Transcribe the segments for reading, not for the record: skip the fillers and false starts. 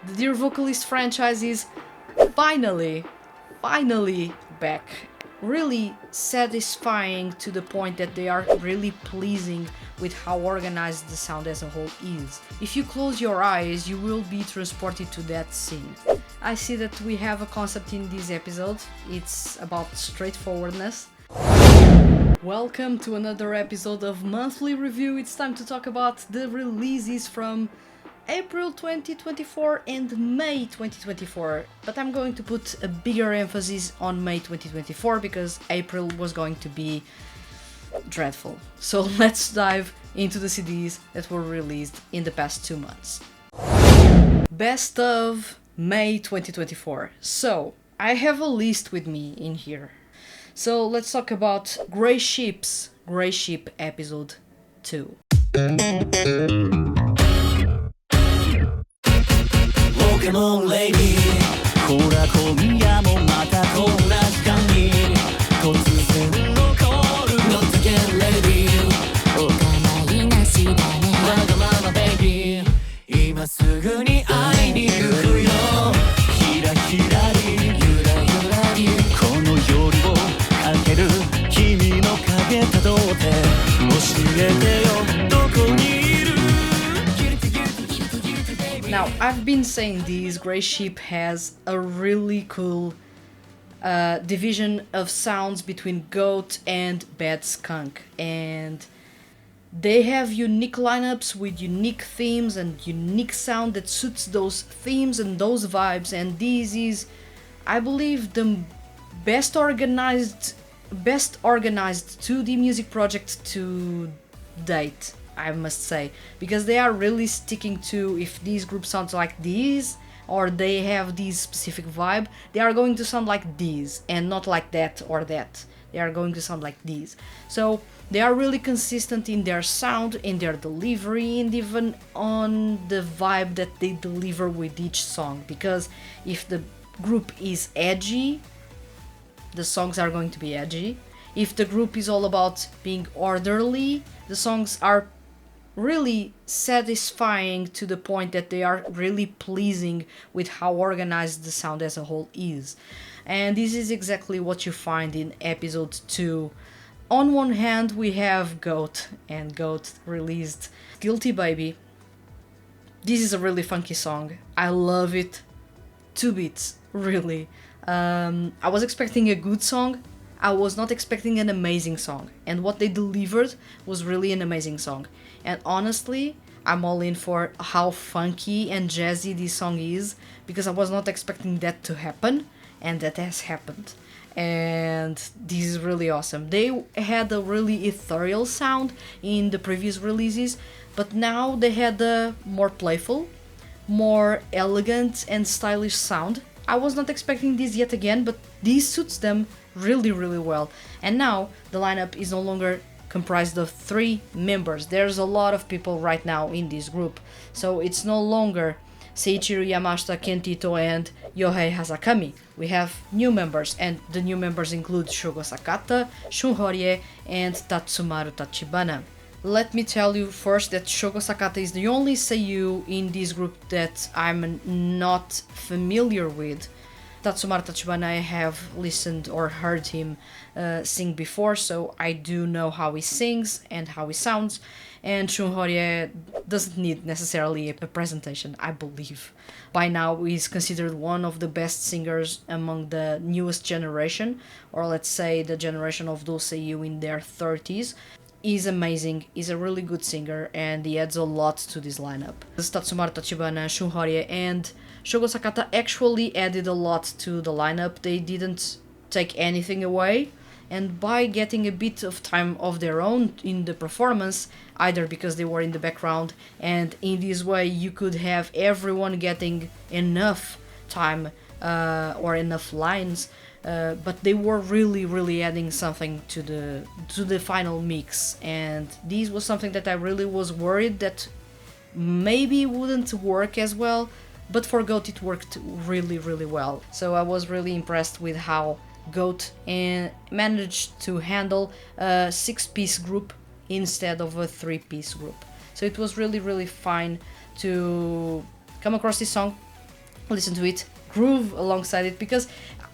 The Dear Vocalist franchise is finally back. Really satisfying to the point that they are really pleasing with how organized the sound as a whole is. If you close your eyes, you will be transported to that scene. I see that we have a concept in this episode. It's about straightforwardness. Welcome to another episode of Monthly Review. It's time to talk about the releases from April 2024 and May 2024, but I'm going to put a bigger emphasis on May 2024 because April was going to be dreadful. So let's dive into the CDs that were released in the past 2 months. Best of May 2024. So I have a list with me in here. So let's talk about Grey Ship episode 2. Come on, lady. ほら今夜もまたこんな時間に突然残る Not again, lady. お構いなしだね。わがまま baby. 今すぐに会いに行くよ。ひらひらりゆらゆらりこの夜をかける君の影たどって教えてよどこにいる Now, I've been saying this, Grey Ship has a really cool division of sounds between Goat and Bad Skunk, and they have unique lineups with unique themes and unique sound that suits those themes and those vibes, and this is, I believe, the best organized 2D music project to date, I must say, because they are really sticking to, if these groups sound like these or they have this specific vibe, they are going to sound like these and not like that or that. They are going to sound like these. So they are really consistent in their sound, in their delivery, and even on the vibe that they deliver with each song, because if the group is edgy, the songs are going to be edgy. If the group is all about being orderly, the songs are really satisfying to the point that they are really pleasing with how organized the sound as a whole is. And this is exactly what you find in episode 2. On one hand, we have Goat, and Goat released Guilty Baby. This is a really funky song. I love it. 2 beats, really. I was expecting a good song. I was not expecting an amazing song, and what they delivered was really an amazing song. And honestly, I'm all in for how funky and jazzy this song is, because I was not expecting that to happen, and that has happened. And this is really awesome. They had a really ethereal sound in the previous releases, but now they had a more playful, more elegant and stylish sound. I was not expecting this yet again, but this suits them really well. And now the lineup is no longer comprised of 3 members. There's a lot of people right now in this group, so it's no longer Seiichiro Yamashita, Kentito and Yohei Hazakami. We have new members, and the new members include Shogo Sakata, Shun Horie and Tatsumaru Tachibana. Let me tell you first that Shogo Sakata is the only seiyuu in this group that I'm not familiar with. Tatsumaru Tachibana, I have listened or heard him sing before, so I do know how he sings and how he sounds. And Shun Horie doesn't need necessarily a presentation, I believe. By now, he's considered one of the best singers among the newest generation, or let's say the generation of those seiyuu in their 30s. He's amazing, he's a really good singer, and he adds a lot to this lineup. Tatsumaru Tachibana, Shun Horie and Shogo Sakata actually added a lot to the lineup. They didn't take anything away, and by getting a bit of time of their own in the performance, either because they were in the background, and in this way you could have everyone getting enough time or enough lines, but they were really adding something to the final mix, and this was something that I really was worried that maybe wouldn't work as well, but for Goat it worked really well. So I was really impressed with how Goat managed to handle a 6-piece group instead of a 3-piece group. So it was really fine to come across this song, listen to it, groove alongside it, because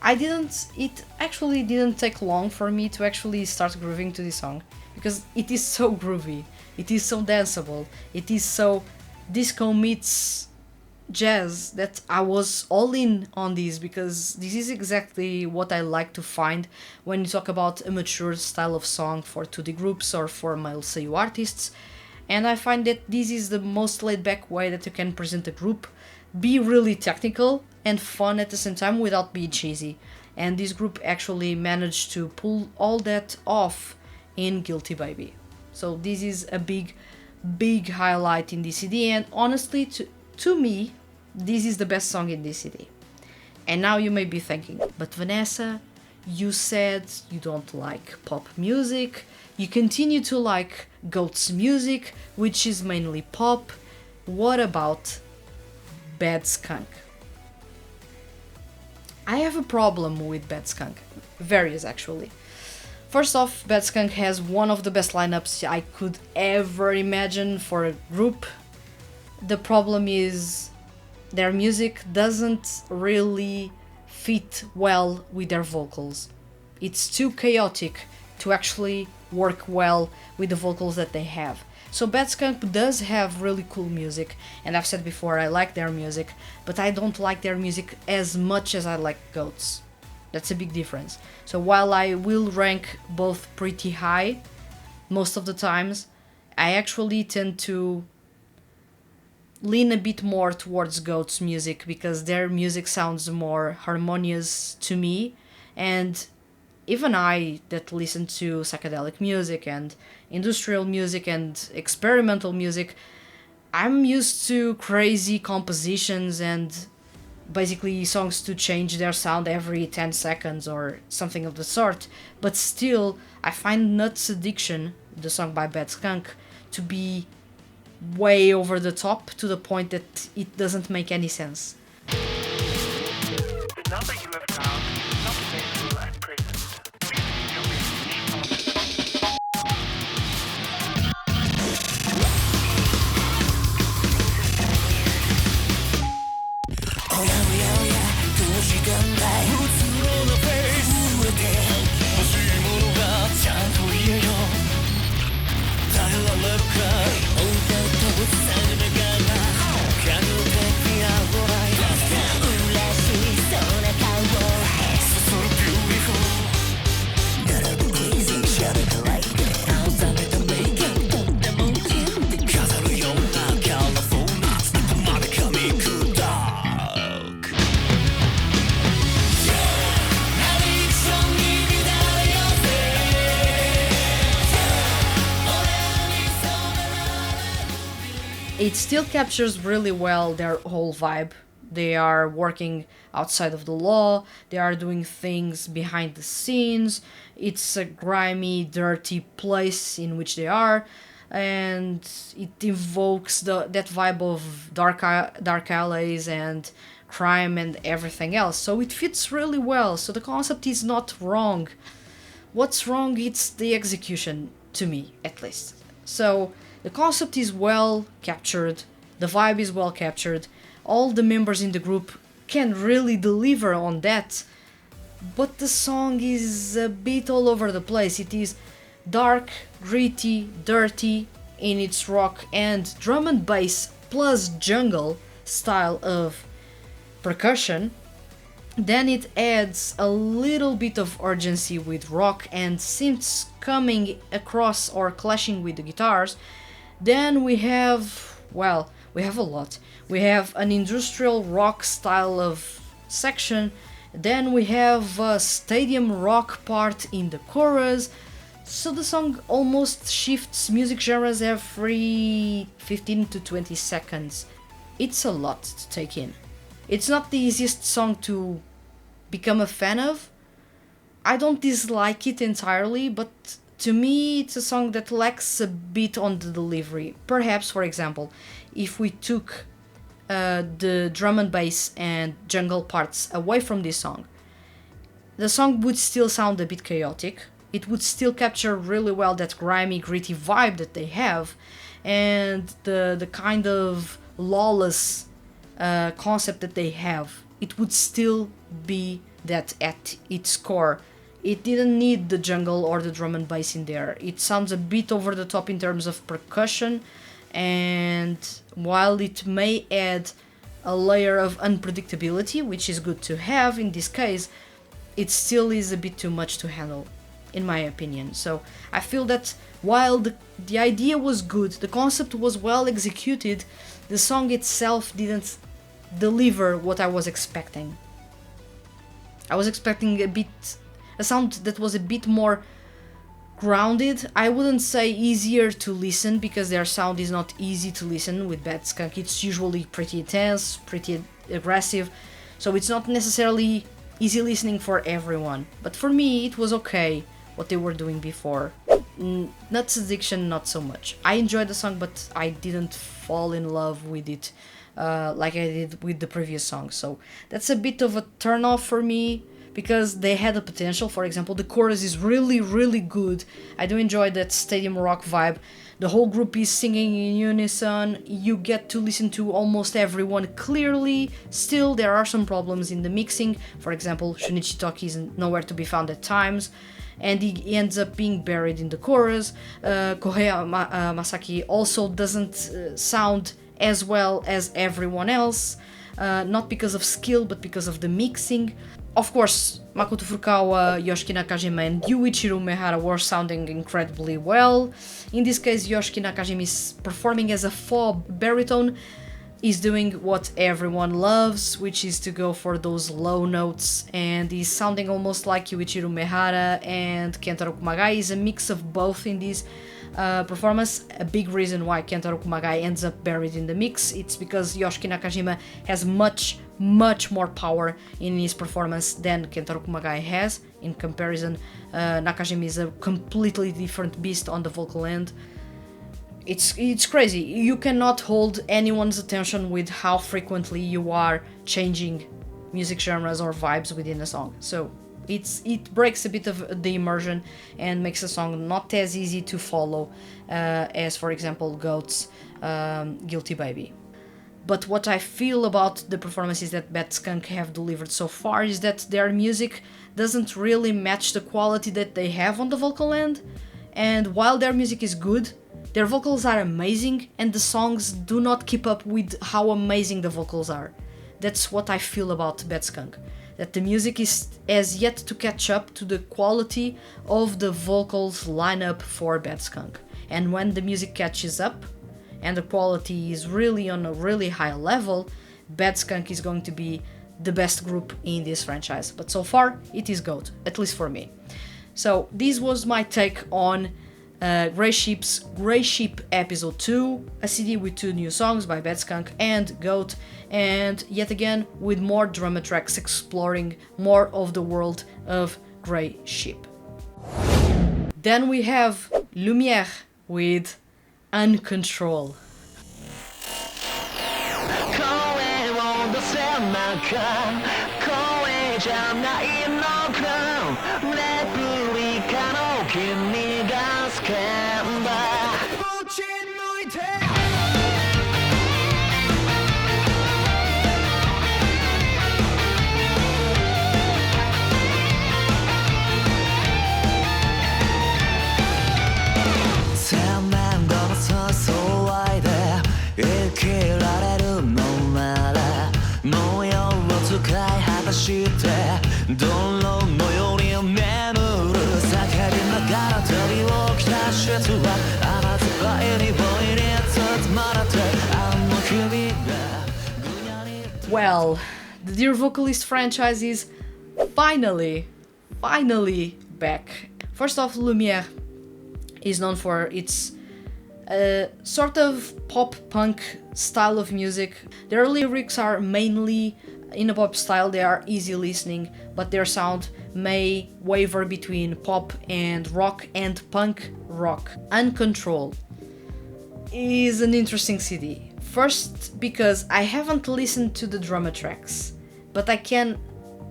it actually didn't take long for me to actually start grooving to this song, because it is so groovy, it is so danceable, it is so disco meets jazz that I was all in on this, because this is exactly what I like to find when you talk about a mature style of song for 2D groups or for male seiyuu artists. And I find that this is the most laid back way that you can present a group, be really technical and fun at the same time without being cheesy. And this group actually managed to pull all that off in Guilty Baby. So this is a big highlight in this CD, and honestly, to me, this is the best song in this CD. And now you may be thinking, but Vanessa, you said you don't like pop music, you continue to like Goat's music, which is mainly pop. What about Bad Skunk? I have a problem with Bad Skunk. Various, actually. First off, Bad Skunk has one of the best lineups I could ever imagine for a group. The problem is their music doesn't really fit well with their vocals. It's too chaotic to actually work well with the vocals that they have. So Bad Skunk does have really cool music, and I've said before I like their music, but I don't like their music as much as I like Goat's. That's a big difference. So while I will rank both pretty high most of the times, I actually tend to lean a bit more towards Goat's music, because their music sounds more harmonious to me, and even I that listen to psychedelic music and industrial music and experimental music, I'm used to crazy compositions and basically songs to change their sound every 10 seconds or something of the sort, but still I find Nuts Addiction, the song by Bad Skunk, to be way over the top, to the point that it doesn't make any sense. The number you have dialed is not available at present. Please leave your message after. It still captures really well their whole vibe. They are working outside of the law, they are doing things behind the scenes, it's a grimy, dirty place in which they are, and it evokes that vibe of dark alleys and crime and everything else. So it fits really well, so the concept is not wrong. What's wrong, it's the execution, to me at least. So the concept is well captured, the vibe is well captured, all the members in the group can really deliver on that, but the song is a bit all over the place. It is dark, gritty, dirty in its rock and drum and bass plus jungle style of percussion. Then it adds a little bit of urgency with rock and synths coming across or clashing with the guitars. Then we have a lot. We have an industrial rock style of section, then we have a stadium rock part in the chorus, so the song almost shifts music genres every 15 to 20 seconds. It's a lot to take in. It's not the easiest song to become a fan of. I don't dislike it entirely, but to me, it's a song that lacks a bit on the delivery. Perhaps, for example, if we took the drum and bass and jungle parts away from this song, the song would still sound a bit chaotic. It would still capture really well that grimy, gritty vibe that they have, and the kind of lawless concept that they have, it would still be that at its core. It didn't need the jungle or the drum and bass in there. It sounds a bit over the top in terms of percussion, and while it may add a layer of unpredictability, which is good to have in this case, it still is a bit too much to handle, in my opinion. So I feel that while the idea was good, the concept was well executed, the song itself didn't deliver what I was expecting. I was expecting a sound that was a bit more grounded. I wouldn't say easier to listen, because their sound is not easy to listen with Bad Skunk. It's usually pretty intense, pretty aggressive, so it's not necessarily easy listening for everyone. But for me, it was okay what they were doing before. Nuts Addiction, not so much. I enjoyed the song, but I didn't fall in love with it like I did with the previous song. So that's a bit of a turn off for me, because they had the potential. For example, the chorus is really, really good. I do enjoy that stadium rock vibe. The whole group is singing in unison. You get to listen to almost everyone clearly. Still, there are some problems in the mixing. For example, Shunichi Toki is nowhere to be found at times, and he ends up being buried in the chorus. Kohei Masaki also doesn't sound as well as everyone else, not because of skill, but because of the mixing. Of course, Makoto Furukawa, Yoshiki Nakajima and Yuichiro Mehara were sounding incredibly well. In this case, Yoshiki Nakajima is performing as a fob baritone, is doing what everyone loves, which is to go for those low notes, and he's sounding almost like Yuichiro Mehara, and Kentaro Kumagai is a mix of both in this performance. A big reason why Kentaro Kumagai ends up buried in the mix, it's because Yoshiki Nakajima has much more power in his performance than Kentaro Kumagai has. In comparison, Nakajima is a completely different beast on the vocal end. It's crazy. You cannot hold anyone's attention with how frequently you are changing music genres or vibes within a song. So it breaks a bit of the immersion and makes a song not as easy to follow as, for example, Goat's Guilty Baby. But what I feel about the performances that Bad Skunk have delivered so far is that their music doesn't really match the quality that they have on the vocal end. And while their music is good, their vocals are amazing, and the songs do not keep up with how amazing the vocals are. That's what I feel about Bad Skunk. That the music has yet to catch up to the quality of the vocals lineup for Bad Skunk. And when the music catches up, and the quality is really on a really high level, Bad Skunk is going to be the best group in this franchise. But so far, it is GOAT, at least for me. So this was my take on Grey Sheep Episode 2, a CD with 2 new songs by Bad Skunk and GOAT, and yet again with more drama tracks exploring more of the world of Grey Sheep. Then we have Lumiere with UnCoNTRoL. どんのように眠る叫びながら旅を来たシャツは甘酸っぱい匂いに包まれてあの日々がぐにゃり Well, the Dear Vocalist franchise is finally back. First off, Lumiere is known for its sort of pop-punk style of music. Their lyrics are mainly in a pop style. They are easy listening, but their sound may waver between pop and rock and punk rock. UnCoNTRoL is an interesting CD. First, because I haven't listened to the drama tracks, but I can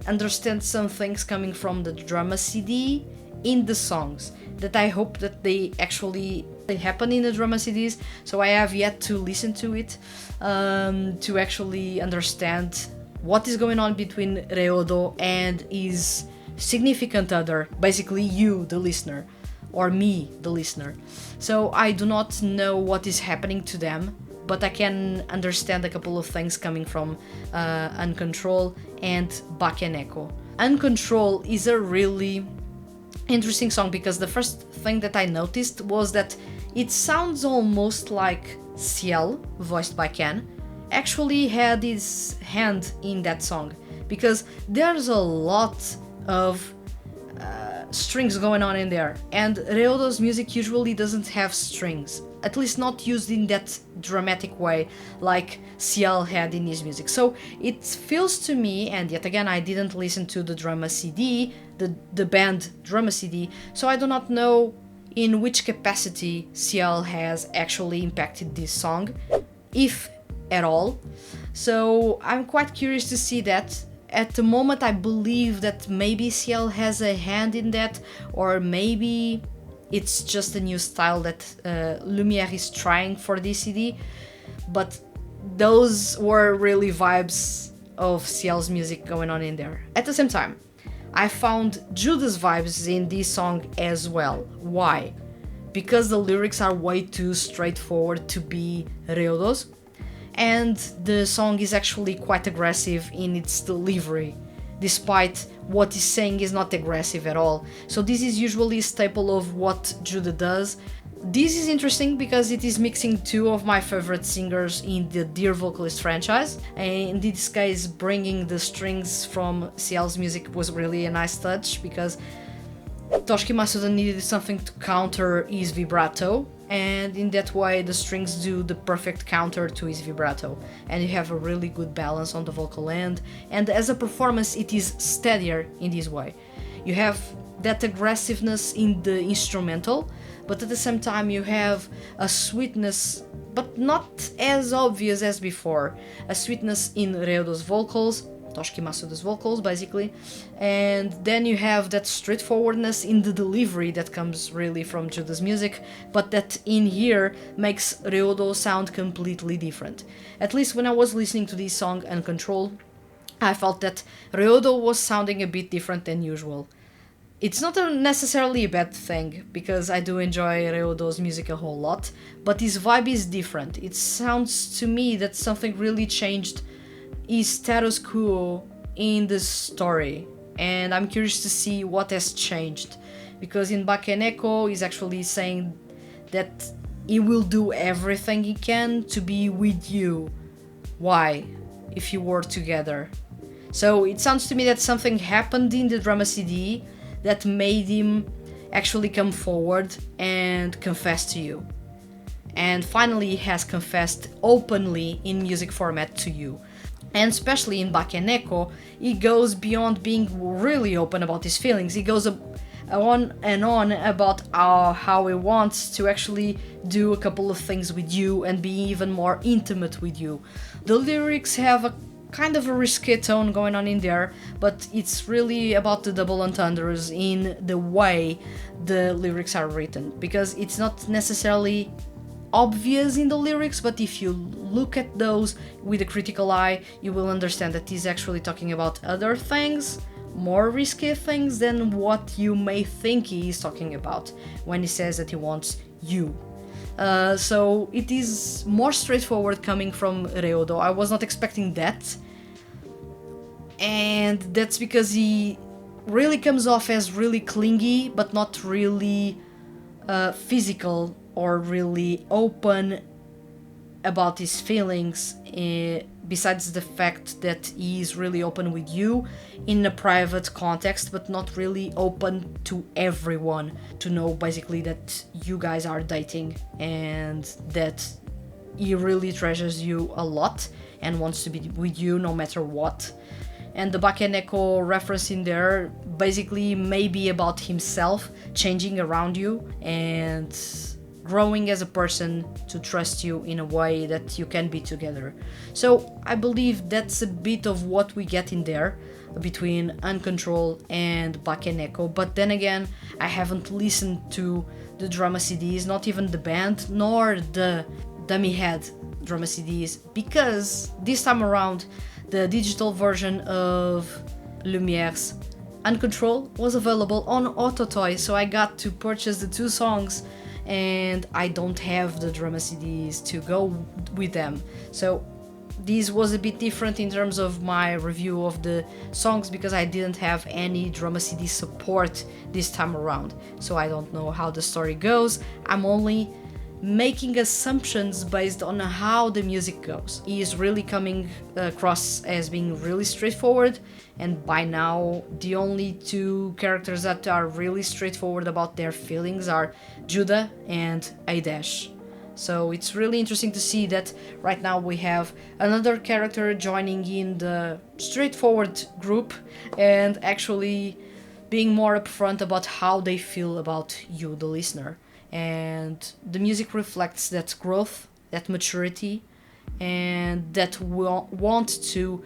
understand some things coming from the drama CD in the songs that I hope that they actually They happen in the drama CDs, so I have yet to listen to it to actually understand what is going on between Ryodo and his significant other, basically you, the listener, or me, the listener. So I do not know what is happening to them, but I can understand a couple of things coming from UnCoNTroL and Bakeneko. UnCoNTroL is a really interesting song because the first thing that I noticed was that it sounds almost like Ciel, voiced by Ken, actually had his hand in that song, because there's a lot of strings going on in there, and Ryodo's music usually doesn't have strings, at least not used in that dramatic way like Ciel had in his music. So it feels to me, and yet again I didn't listen to the drama CD, the band drama CD, so I do not know in which capacity Ciel has actually impacted this song, if at all. So I'm quite curious to see that. At the moment I believe that maybe Ciel has a hand in that, or maybe it's just a new style that Lumiere is trying for this CD, but those were really vibes of Ciel's music going on in there. At the same time, I found Judas vibes in this song as well. Why? Because the lyrics are way too straightforward to be Ryodo's, and the song is actually quite aggressive in its delivery, despite what he's saying is not aggressive at all. So this is usually a staple of what Judah does. This is interesting because it is mixing two of my favorite singers in the Dear Vocalist franchise, and in this case bringing the strings from Ciel's music was really a nice touch, because Toshiki Masuda needed something to counter his vibrato, and in that way the strings do the perfect counter to his vibrato, and you have a really good balance on the vocal end, and as a performance it is steadier in this way. You have that aggressiveness in the instrumental, but at the same time you have a sweetness, but not as obvious as before, a sweetness in Ryodo's vocals, Toshiki Masuda's vocals basically, and then you have that straightforwardness in the delivery that comes really from Judah's music, but that in here makes Ryodo sound completely different. At least when I was listening to this song UnCoNTroL, I felt that Ryodo was sounding a bit different than usual. It's not necessarily a bad thing, because I do enjoy Ryodo's music a whole lot, but his vibe is different. It sounds to me that something really changed his status quo in the story, and I'm curious to see what has changed, because in Bakeneko he's actually saying that he will do everything he can to be with you. Why? If you were together. So it sounds to me that something happened in the drama CD that made him actually come forward and confess to you. And finally he has confessed openly in music format to you. And especially in Bakeneko, he goes beyond being really open about his feelings. He goes on and on about how he wants to actually do a couple of things with you and be even more intimate with you. The lyrics have a kind of a risque tone going on in there, but it's really about the double entendres in the way the lyrics are written, because it's not necessarily obvious in the lyrics, but if you look at those with a critical eye, you will understand that he's actually talking about other things, more risky things than what you may think he is talking about when he says that he wants you. So it is more straightforward coming from Ryodo. I was not expecting that, and that's because he really comes off as really clingy, but not really physical or really open about his feelings, besides the fact that he is really open with you in a private context, but not really open to everyone to know basically that you guys are dating, and that he really treasures you a lot and wants to be with you no matter what. And the Bakeneko reference in there basically may be about himself changing around you and growing as a person to trust you in a way that you can be together. So I believe that's a bit of what we get in there between UnCoNTRoL and Bakeneko, but then again, I haven't listened to the drama CDs, not even the band, nor the Dummy Head drama CDs, because this time around, the digital version of Lumiere's UnCoNTRoL was available on Ototoy, so I got to purchase the two songs, and I don't have the drama CDs to go with them. So this was a bit different in terms of my review of the songs because I didn't have any drama CD support this time around. So I don't know how the story goes. I'm only making assumptions based on how the music goes. He is really coming across as being really straightforward, and by now the only two characters that are really straightforward about their feelings are Judah and Aidesh. So it's really interesting to see that right now we have another character joining in the straightforward group and actually being more upfront about how they feel about you, the listener. And the music reflects that growth, that maturity, and that want to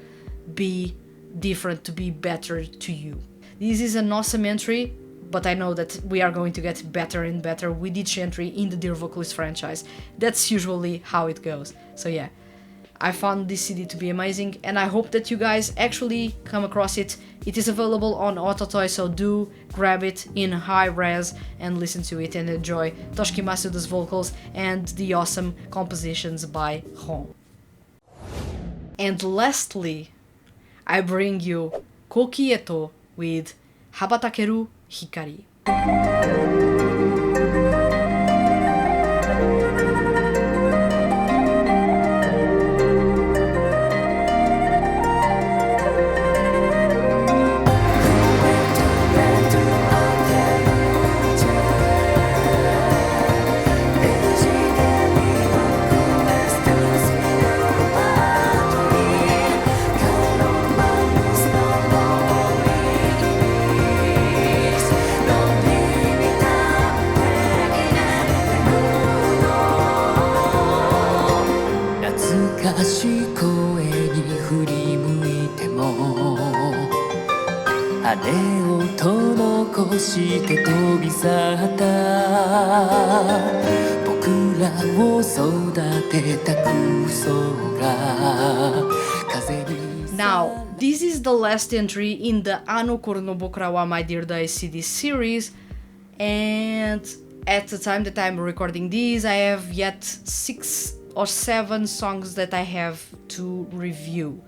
be different, to be better to you. This is an awesome entry, but I know that we are going to get better and better with each entry in the Dear Vocalist franchise. That's usually how it goes. So yeah, I found this CD to be amazing, and I hope that you guys actually come across it. It is available on Ototoy, so do grab it in high res and listen to it and enjoy Toshiki Masuda's vocals and the awesome compositions by Hon. And lastly, I bring you Koki Eto with Habatakeru Hikari. Now, this is the last entry in the Ano Kurno Bokura wa My Dear Day CD series, and at the time that I'm recording these, I have yet 6 or 7 songs that I have to review.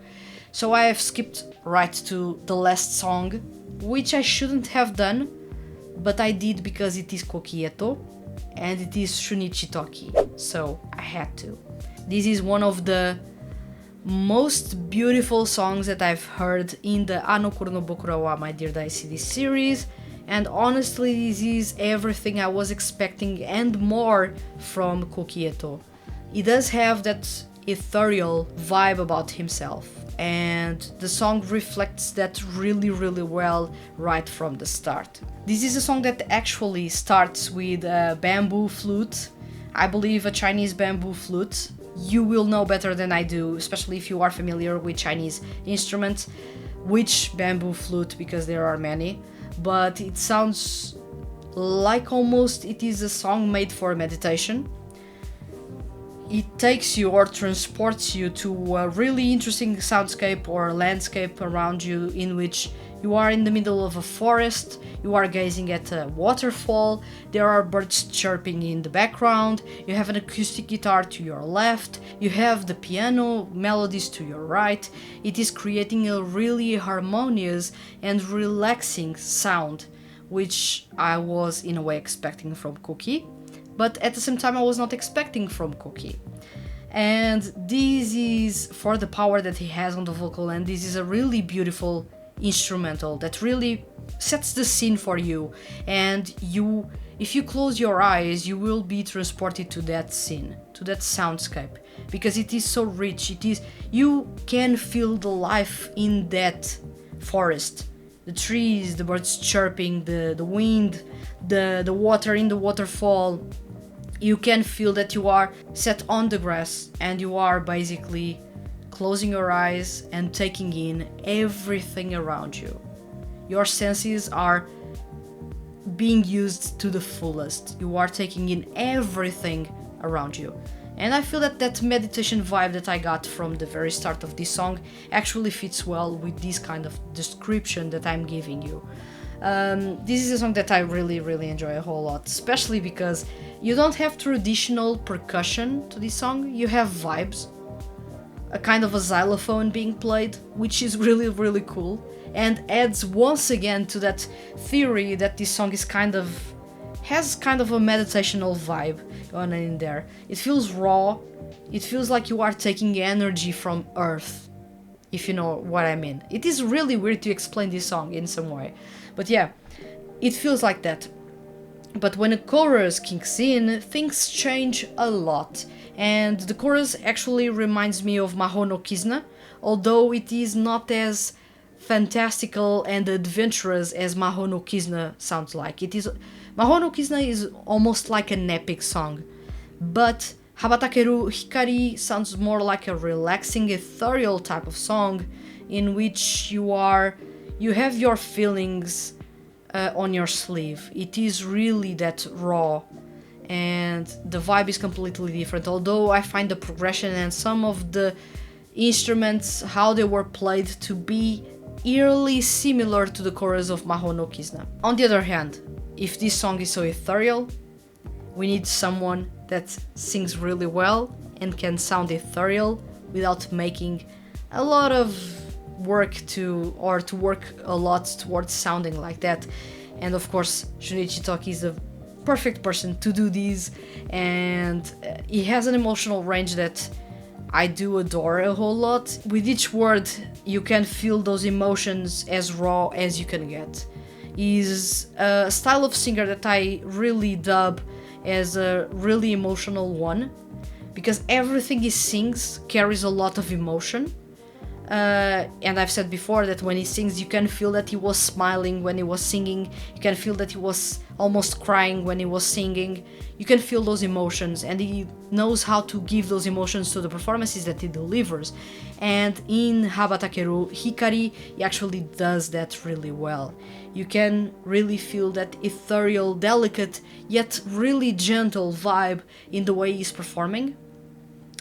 So I have skipped right to the last song, which I shouldn't have done, but I did because it is Koki Eto and it is Shunichi Toki, so I had to. This is one of the most beautiful songs that I've heard in the Ano Kurno Bokura wa My Dear Day CD series, and honestly this is everything I was expecting and more from Koki Eto. He does have that ethereal vibe about himself, and the song reflects that really well right from the start. This is a song that actually starts with a bamboo flute, I believe a Chinese bamboo flute. You will know better than I do, especially if you are familiar with Chinese instruments, which bamboo flute, because there are many, but it sounds like almost it is a song made for meditation. It takes you or transports you to a really interesting soundscape or landscape around you, in which you are in the middle of a forest, you are gazing at a waterfall, there are birds chirping in the background, you have an acoustic guitar to your left, you have the piano melodies to your right. It is creating a really harmonious and relaxing sound, which I was in a way expecting from Koki, but at the same time I was not expecting from Koki. And this is for the power that he has on the vocal, and this is a really beautiful instrumental that really sets the scene for you, and if you close your eyes you will be transported to that scene, to that soundscape, because it is so rich. You can feel the life in that forest, the trees, the birds chirping, the wind, the water in the waterfall, you can feel that you are set on the grass and you are basically closing your eyes and taking in everything around you. Your senses are being used to the fullest. You are taking in everything around you. And I feel that that meditation vibe that I got from the very start of this song actually fits well with this kind of description that I'm giving you. This is a song that I really, really enjoy a whole lot, especially because you don't have traditional percussion to this song, you have vibes, a kind of a xylophone being played, which is really, really cool, and adds once again to that theory that this song is has kind of a meditational vibe going on in there. It feels raw, it feels like you are taking energy from earth, if you know what I mean. It is really weird to explain this song in some way, but yeah, it feels like that. But when a chorus kicks in, things change a lot, and the chorus actually reminds me of Mahou no Kizuna, although it is not as fantastical and adventurous as Mahou no Kizuna sounds like. Mahou no Kizuna is almost like an epic song, but Habatakeru Hikari sounds more like a relaxing, ethereal type of song in which you have your feelings on your sleeve. It is really that raw, and the vibe is completely different, although I find the progression and some of the instruments, how they were played, to be eerily similar to the chorus of Mahou no Kizuna. On the other hand, if this song is so ethereal, we need someone that sings really well and can sound ethereal without making a lot of work to work a lot towards sounding like that. And of course, Shunichi Toki is the perfect person to do these, and he has an emotional range that I do adore a whole lot. With each word, you can feel those emotions as raw as you can get. He's a style of singer that I really dub as a really emotional one, because everything he sings carries a lot of emotion. And I've said before that when he sings, you can feel that he was smiling when he was singing, you can feel that he was almost crying when he was singing. You can feel those emotions, and he knows how to give those emotions to the performances that he delivers. And in Habatakeru Hikari, he actually does that really well. You can really feel that ethereal, delicate, yet really gentle vibe in the way he's performing.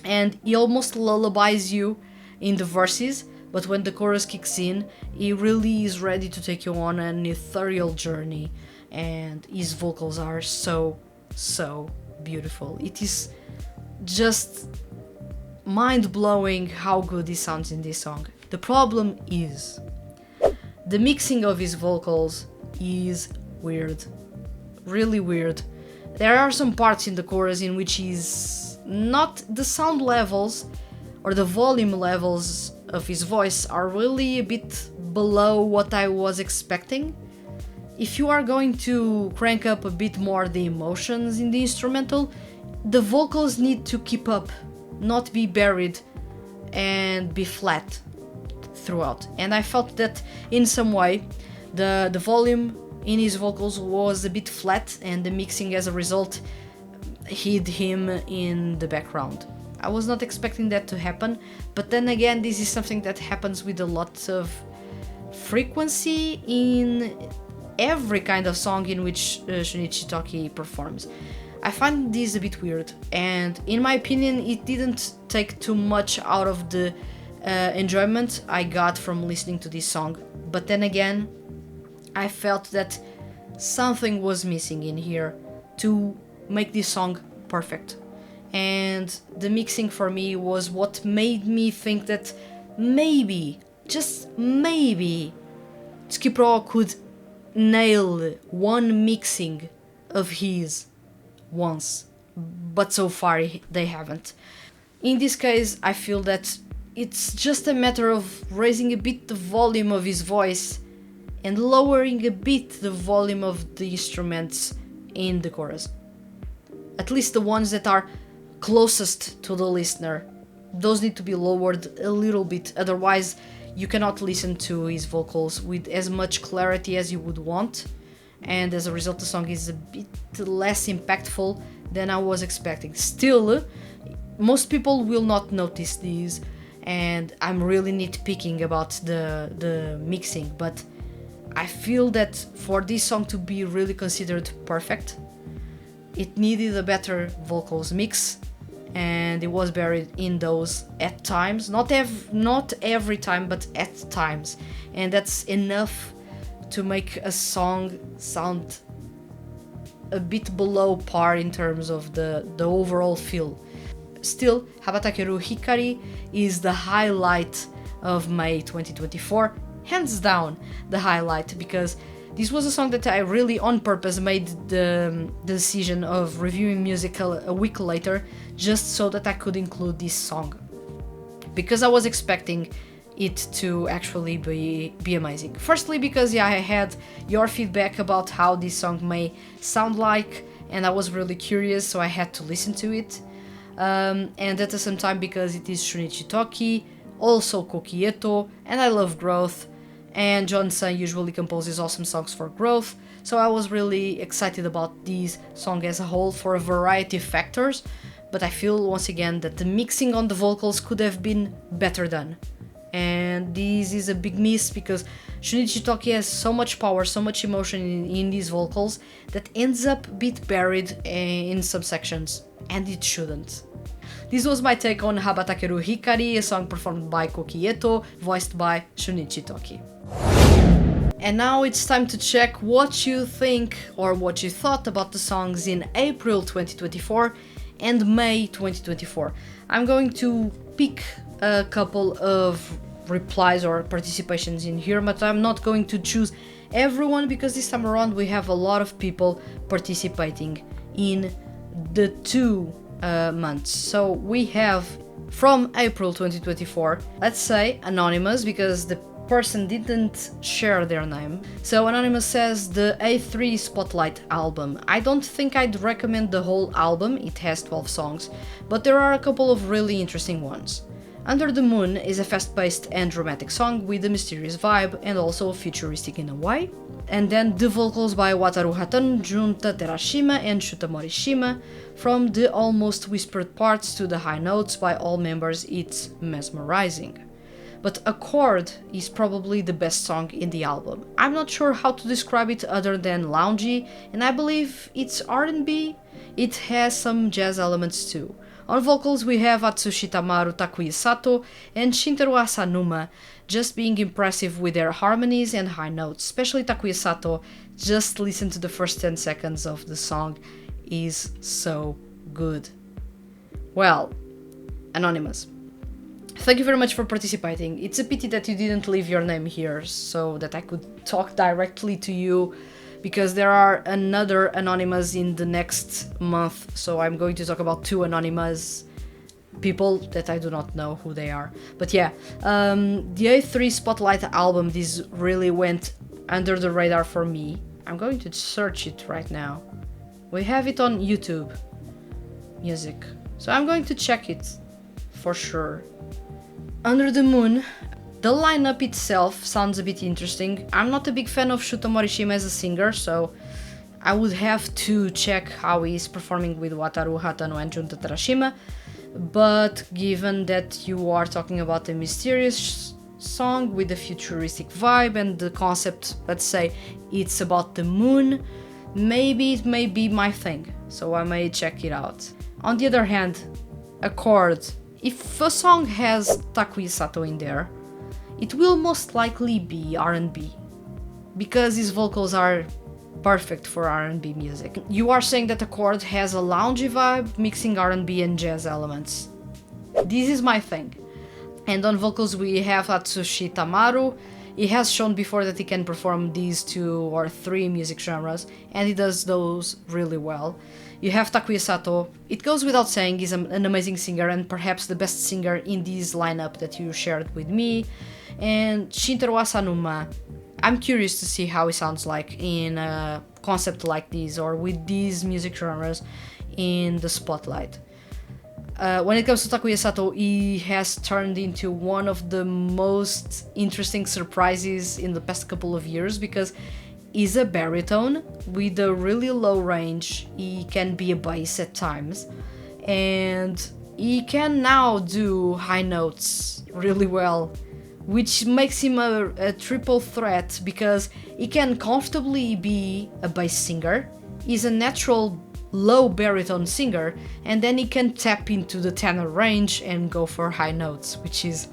And he almost lullabies you in the verses, but when the chorus kicks in, he really is ready to take you on an ethereal journey, and his vocals are so beautiful. It is just mind-blowing how good he sounds in this song. The problem is the mixing of his vocals is weird, really weird. There are some parts in the chorus in which he's not, the sound levels or the volume levels of his voice are really a bit below what I was expecting. If you are going to crank up a bit more the emotions in the instrumental, the vocals need to keep up, not be buried and be flat throughout. And I felt that in some way the volume in his vocals was a bit flat, and the mixing as a result hid him in the background. I was not expecting that to happen, but then again, this is something that happens with a lot of frequency in every kind of song in which Shunichi Toki performs. I find this a bit weird, and in my opinion, it didn't take too much out of the enjoyment I got from listening to this song. But then again, I felt that something was missing in here to make this song perfect. And the mixing for me was what made me think that maybe, just maybe, Tsukipro could nail one mixing of his once, but so far they haven't. In this case, I feel that it's just a matter of raising a bit the volume of his voice and lowering a bit the volume of the instruments in the chorus. At least the ones that are closest to the listener. Those need to be lowered a little bit, otherwise you cannot listen to his vocals with as much clarity as you would want, and as a result the song is a bit less impactful than I was expecting. Still, most people will not notice these, and I'm really nitpicking about the mixing, but I feel that for this song to be really considered perfect, it needed a better vocals mix, and it was buried in those at times, not every time, but at times, and that's enough to make a song sound a bit below par in terms of the overall feel. Still, Habatakeru Hikari is the highlight of May 2024, hands down the highlight, because this was a song that I really on purpose made the decision of reviewing music a week later, just so that I could include this song, because I was expecting it to actually be amazing. Firstly, because I had your feedback about how this song may sound like, and I was really curious, so I had to listen to it. And at the same time because it is Shunichi Toki, also Koki Eto, and I love Growth, and John-san usually composes awesome songs for Growth, so I was really excited about this song as a whole for a variety of factors, but I feel once again that the mixing on the vocals could have been better done. And this is a big miss, because Shunichi Toki has so much power, so much emotion in these vocals that ends up a bit buried in some sections, and it shouldn't. This was my take on Habatakeru Hikari, a song performed by Koki Eto, voiced by Shunichi Toki. And now it's time to check what you think or what you thought about the songs in April 2024 and May 2024. I'm going to pick a couple of replies or participations in here, but I'm not going to choose everyone, because this time around we have a lot of people participating in the 2 months. So we have from April 2024, let's say anonymous, because the person didn't share their name. So anonymous says the A3 Spotlight album. I don't think I'd recommend the whole album, it has 12 songs, but there are a couple of really interesting ones. Under the Moon is a fast-paced and dramatic song with a mysterious vibe and also futuristic in a way. And then the vocals by Wataru Hatano, Junta Terashima and Shuta Morishima. From the almost whispered parts to the high notes by all members, it's mesmerizing. But Accord is probably the best song in the album. I'm not sure how to describe it other than loungy, and I believe it's R&B. It has some jazz elements too. On vocals we have Atsushi Tamaru, Takuya Sato and Shintaro Asanuma, just being impressive with their harmonies and high notes, especially Takuya Sato. Just listen to the first 10 seconds of the song, is so good. Well, Anonymous, thank you very much for participating. It's a pity that you didn't leave your name here so that I could talk directly to you, because there are another Anonymous in the next month, so I'm going to talk about 2 Anonymous people that I do not know who they are. But yeah, the A3 Spotlight album, this really went under the radar for me. I'm going to search it right now. We have it on YouTube Music, so I'm going to check it for sure. Under the Moon, the lineup itself sounds a bit interesting. I'm not a big fan of Shuta Morishima as a singer, so I would have to check how he's performing with Wataru Hatano and Junta Terashima. But given that you are talking about a mysterious song with a futuristic vibe and the concept, let's say it's about the moon, maybe it may be my thing, so I may check it out. On the other hand, Accord, if a song has Takuya Sato in there, it will most likely be R&B, because his vocals are perfect for R&B music. You are saying that Accord has a loungy vibe, mixing R&B and jazz elements. This is my thing. And on vocals we have Atsushi Tamaru. He has shown before that he can perform these 2 or 3 music genres, and he does those really well. You have Takuya Sato. It goes without saying he's an amazing singer and perhaps the best singer in this lineup that you shared with me. And Shintaro Asanuma, I'm curious to see how he sounds like in a concept like this or with these music genres in the spotlight. When it comes to Takuya Sato, he has turned into one of the most interesting surprises in the past couple of years, because is a baritone with a really low range. He can be a bass at times, and he can now do high notes really well, which makes him a triple threat because he can comfortably be a bass singer, he's a natural low baritone singer, and then he can tap into the tenor range and go for high notes, which is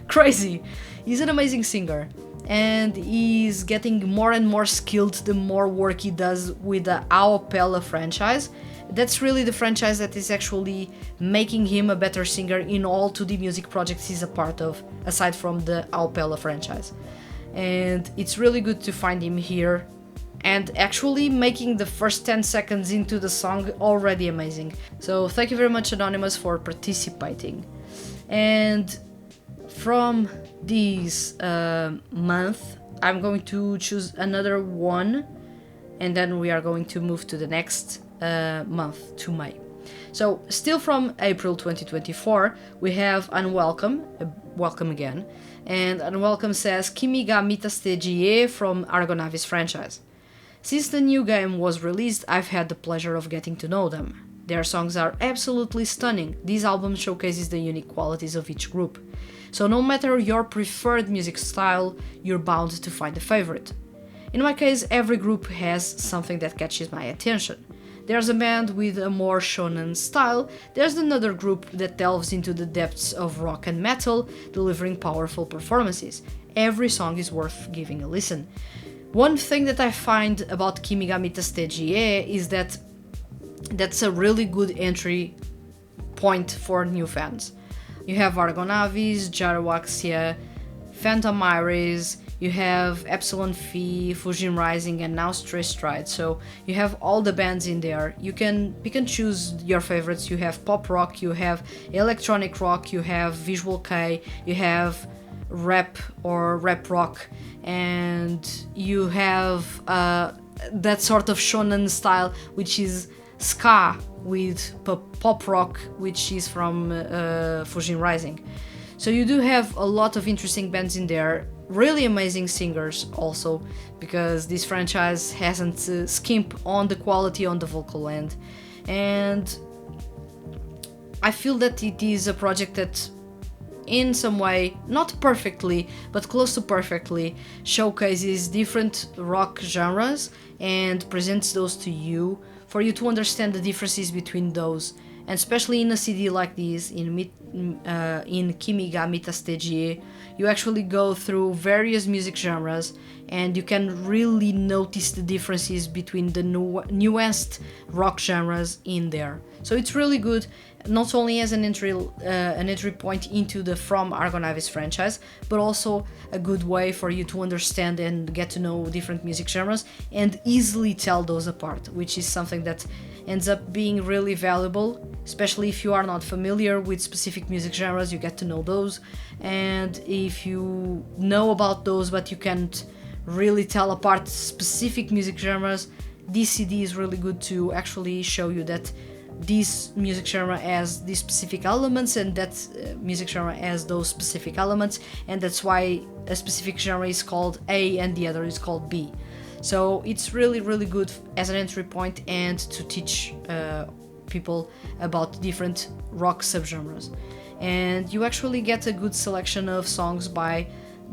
crazy. He's an amazing singer, and he's getting more and more skilled the more work he does with the a cappella franchise. That's really the franchise that is actually making him a better singer in all 2D music projects he's a part of, aside from the a cappella franchise. And it's really good to find him here, and actually making the first 10 seconds into the song already amazing. So thank you very much, Anonymous, for participating. And from this month, I'm going to choose another one, and then we are going to move to the next month, to May. So still from April 2024, we have Unwelcome, welcome again, and Unwelcome says Kimi ga mitaste jie from Argonavis franchise. Since the new game was released, I've had the pleasure of getting to know them. Their songs are absolutely stunning. This album showcases the unique qualities of each group. So no matter your preferred music style, you're bound to find a favorite. In my case, every group has something that catches my attention. There's a band with a more shonen style, there's another group that delves into the depths of rock and metal, delivering powerful performances. Every song is worth giving a listen. One thing that I find about Kimi ga mitaste jie is that that's a really good entry point for new fans. You have Argonavis, Gyroaxia, Phantasmagoria, you have Epsilon Phi, Fujin Rising, and now Stray Stride. So you have all the bands in there. You can pick and choose your favorites. You have pop rock, you have electronic rock, you have visual kei, you have rap or rap rock, and you have that sort of shonen style, which is ska with pop rock, which is from Fujin Rising. So you do have a lot of interesting bands in there, really amazing singers also, because this franchise hasn't skimped on the quality on the vocal end. And I feel that it is a project that in some way, not perfectly, but close to perfectly, showcases different rock genres and presents those to you for you to understand the differences between those. And especially in a CD like this, in Kimi ga mitaste jie, you actually go through various music genres and you can really notice the differences between the nuanced rock genres in there. So it's really good, not only as an entry point into the From Argonavis franchise, but also a good way for you to understand and get to know different music genres and easily tell those apart, which is something that ends up being really valuable, especially if you are not familiar with specific music genres. You get to know those, and if you know about those but you can't really tell apart specific music genres, this CD is really good to actually show you that this music genre has these specific elements and that music genre has those specific elements, and that's why a specific genre is called A and the other is called B. So it's really good as an entry point and to teach people about different rock subgenres. And you actually get a good selection of songs by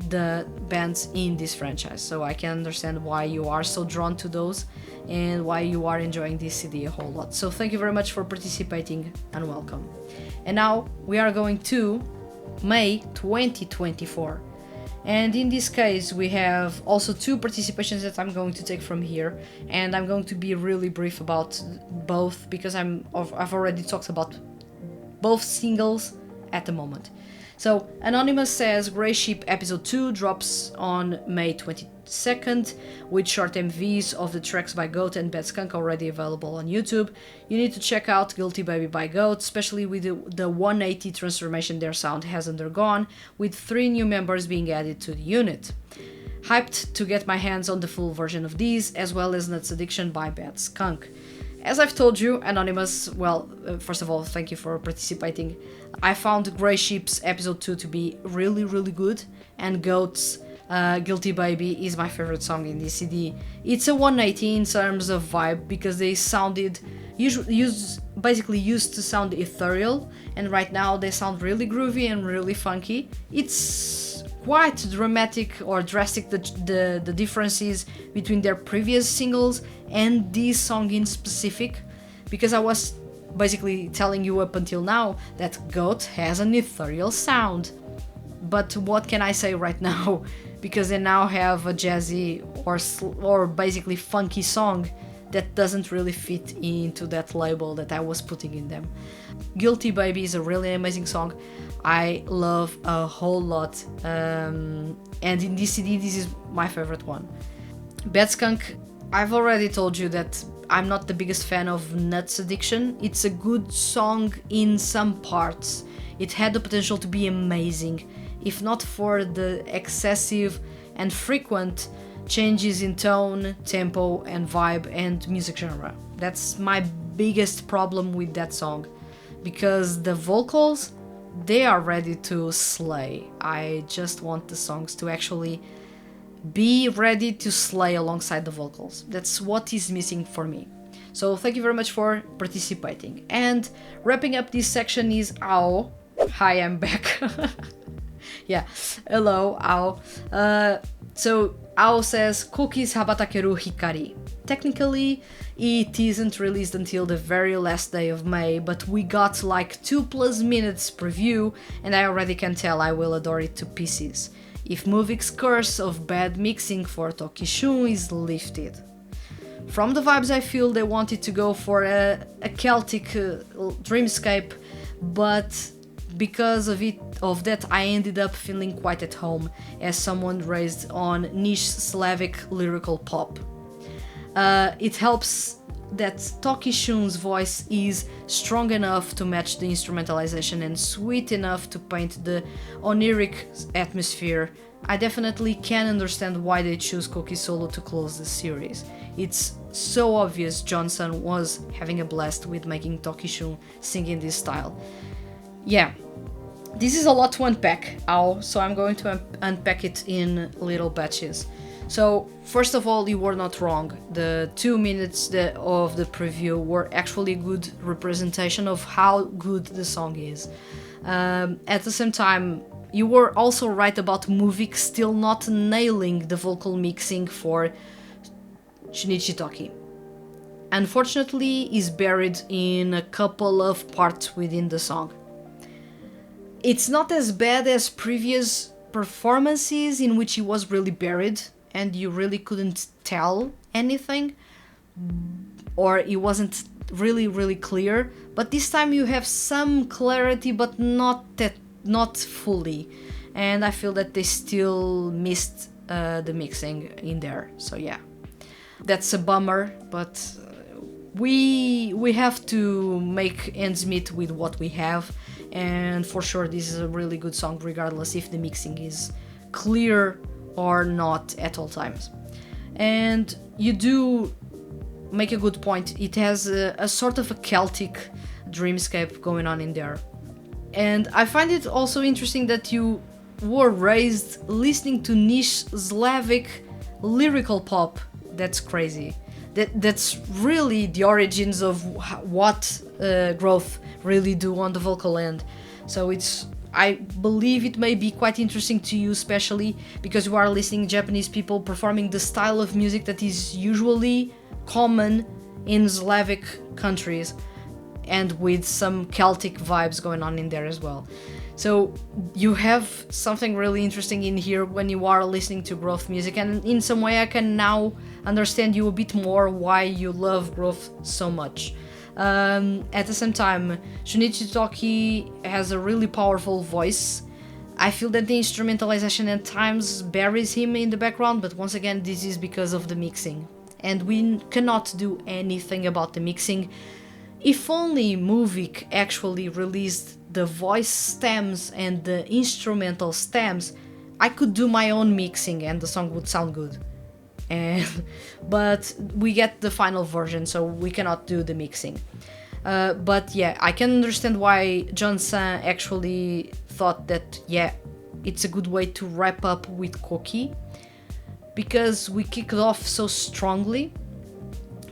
the bands in this franchise, so I can understand why you are so drawn to those and why you are enjoying this CD a whole lot. So thank you very much for participating and welcome. And now we are going to May 2024, and in this case we have also two participations that I'm going to take from here, and I'm going to be really brief about both because I've already talked about both singles at the moment. So Anonymous says Grey Sheep episode 2 drops on May 22nd with short MVs of the tracks by Goat and Bad Skunk already available on YouTube. You need to check out Guilty Baby by Goat, especially with the 180 transformation their sound has undergone, with 3 new members being added to the unit. Hyped to get my hands on the full version of these, as well as Nuts Addiction by Bad Skunk. As I've told you, Anonymous, well, first of all, thank you for participating. I found Grey Sheep's episode 2 to be really good, and Goat's Guilty Baby is my favorite song in this CD. It's a 180 in terms of vibe because they sounded basically used to sound ethereal, and right now they sound really groovy and really funky. It's quite dramatic or drastic the differences between their previous singles and this song in specific, because I was basically telling you up until now that Goat has an ethereal sound. But what can I say right now? Because they now have a jazzy or basically funky song that doesn't really fit into that label that I was putting in them. Guilty Baby is a really amazing song. I love a whole lot. And in this CD, this is my favorite one. Bad Skunk, I've already told you that I'm not the biggest fan of Nuts Addiction. It's a good song in some parts. It had the potential to be amazing, if not for the excessive and frequent changes in tone, tempo, and vibe and music genre. That's my biggest problem with that song, because the vocals, they are ready to slay. I just want the songs to actually be ready to slay alongside the vocals. That's what is missing for me. So thank you very much for participating. And wrapping up this section is Ao. Hi, I'm back. Yeah, hello, Ao. So Ao says Koki's Habatakeru Hikari. Technically, it isn't released until the very last day of May, but we got like 2+ minutes preview, and I already can tell I will adore it to pieces if Movik's curse of bad mixing for Tokishun is lifted. From the vibes, I feel they wanted to go for a Celtic dreamscape, but because of that I ended up feeling quite at home as someone raised on niche Slavic lyrical pop. It helps that Tokishun's voice is strong enough to match the instrumentalization and sweet enough to paint the oniric atmosphere. I definitely can understand why they choose Koki solo to close the series. It's so obvious Johnson was having a blast with making Tokishun sing in this style. Yeah, this is a lot to unpack, so I'm going to unpack it in little batches. So, first of all, you were not wrong. The 2 minutes of the preview were actually a good representation of how good the song is. At the same time, you were also right about Muvik still not nailing the vocal mixing for Shinichi Toki. Unfortunately, he's buried in a couple of parts within the song. It's not as bad as previous performances in which he was really buried and you really couldn't tell anything, or it wasn't really clear, but this time you have some clarity but not fully, and I feel that they still missed the mixing in there. So yeah, that's a bummer, but we have to make ends meet with what we have, and for sure this is a really good song regardless if the mixing is clear or not at all times. And you do make a good point. It has a sort of a Celtic dreamscape going on in there. And I find it also interesting that you were raised listening to niche Slavic lyrical pop. That's crazy. That's really the origins of what Growth really do on the vocal end. So I believe it may be quite interesting to you, especially because you are listening to Japanese people performing the style of music that is usually common in Slavic countries, and with some Celtic vibes going on in there as well. So you have something really interesting in here when you are listening to Growth music, and in some way I can now understand you a bit more why you love Growth so much. At the same time, Shunichi Toki has a really powerful voice. I feel that the instrumentalization at times buries him in the background, but once again this is because of the mixing, and we cannot do anything about the mixing. If only Muvik actually released the voice stems and the instrumental stems, I could do my own mixing and the song would sound good. But we get the final version, so we cannot do the mixing. But yeah, I can understand why Johnson actually thought that, yeah, it's a good way to wrap up with Koki, because we kicked off so strongly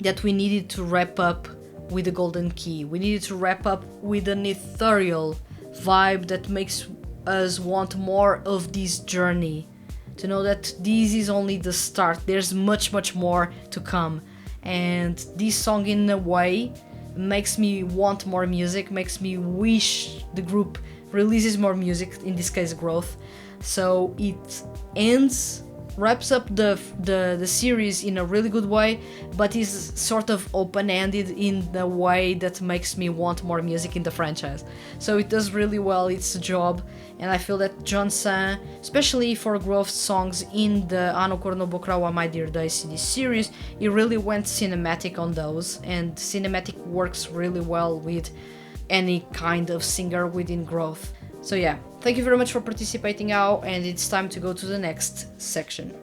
that we needed to wrap up with the golden key. We needed to wrap up with an ethereal vibe that makes us want more of this journey, to know that this is only the start, there's much more to come. And this song in a way makes me want more music, makes me wish the group releases more music, in this case Growth. So it wraps up the series in a really good way, but is sort of open-ended in the way that makes me want more music in the franchise. So it does really well its job, and I feel that John-san, especially for Growth songs in the Anokoro no Bokura wa My Dear Day CD series, he really went cinematic on those, and cinematic works really well with any kind of singer within Growth. So yeah, thank you very much for participating now, and it's time to go to the next section.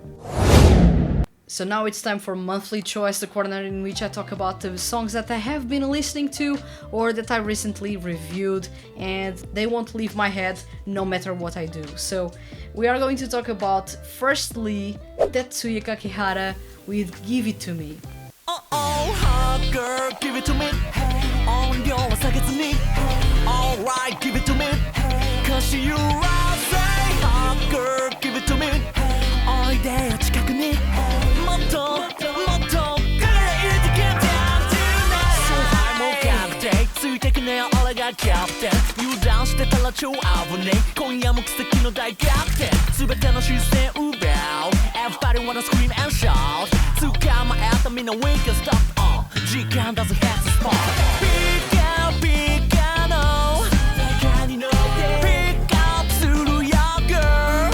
So now it's time for Monthly Choice, the corner in which I talk about the songs that I have been listening to or that I recently reviewed, and they won't leave my head no matter what I do. So we are going to talk about, firstly, Tetsuya Kakihara with Give It To Me. Hot girl, give it to me. 언려와 사겠으니. Alright, give it to me. Cause you are say, hot girl, give it to me. 이대요近くに. more 그래 이렇게 down tonight. So high, more capital. ついてくねよ俺がキャプテン。油断してたら超危ねえ。今夜も奇跡の大逆転。全ての視線奪う。Everybody wanna scream and shout. 捕まえたみんな we can stop on. 時間 doesn't have to spot. Pick up, pick up, no. 中に乗って pick up するよ girl.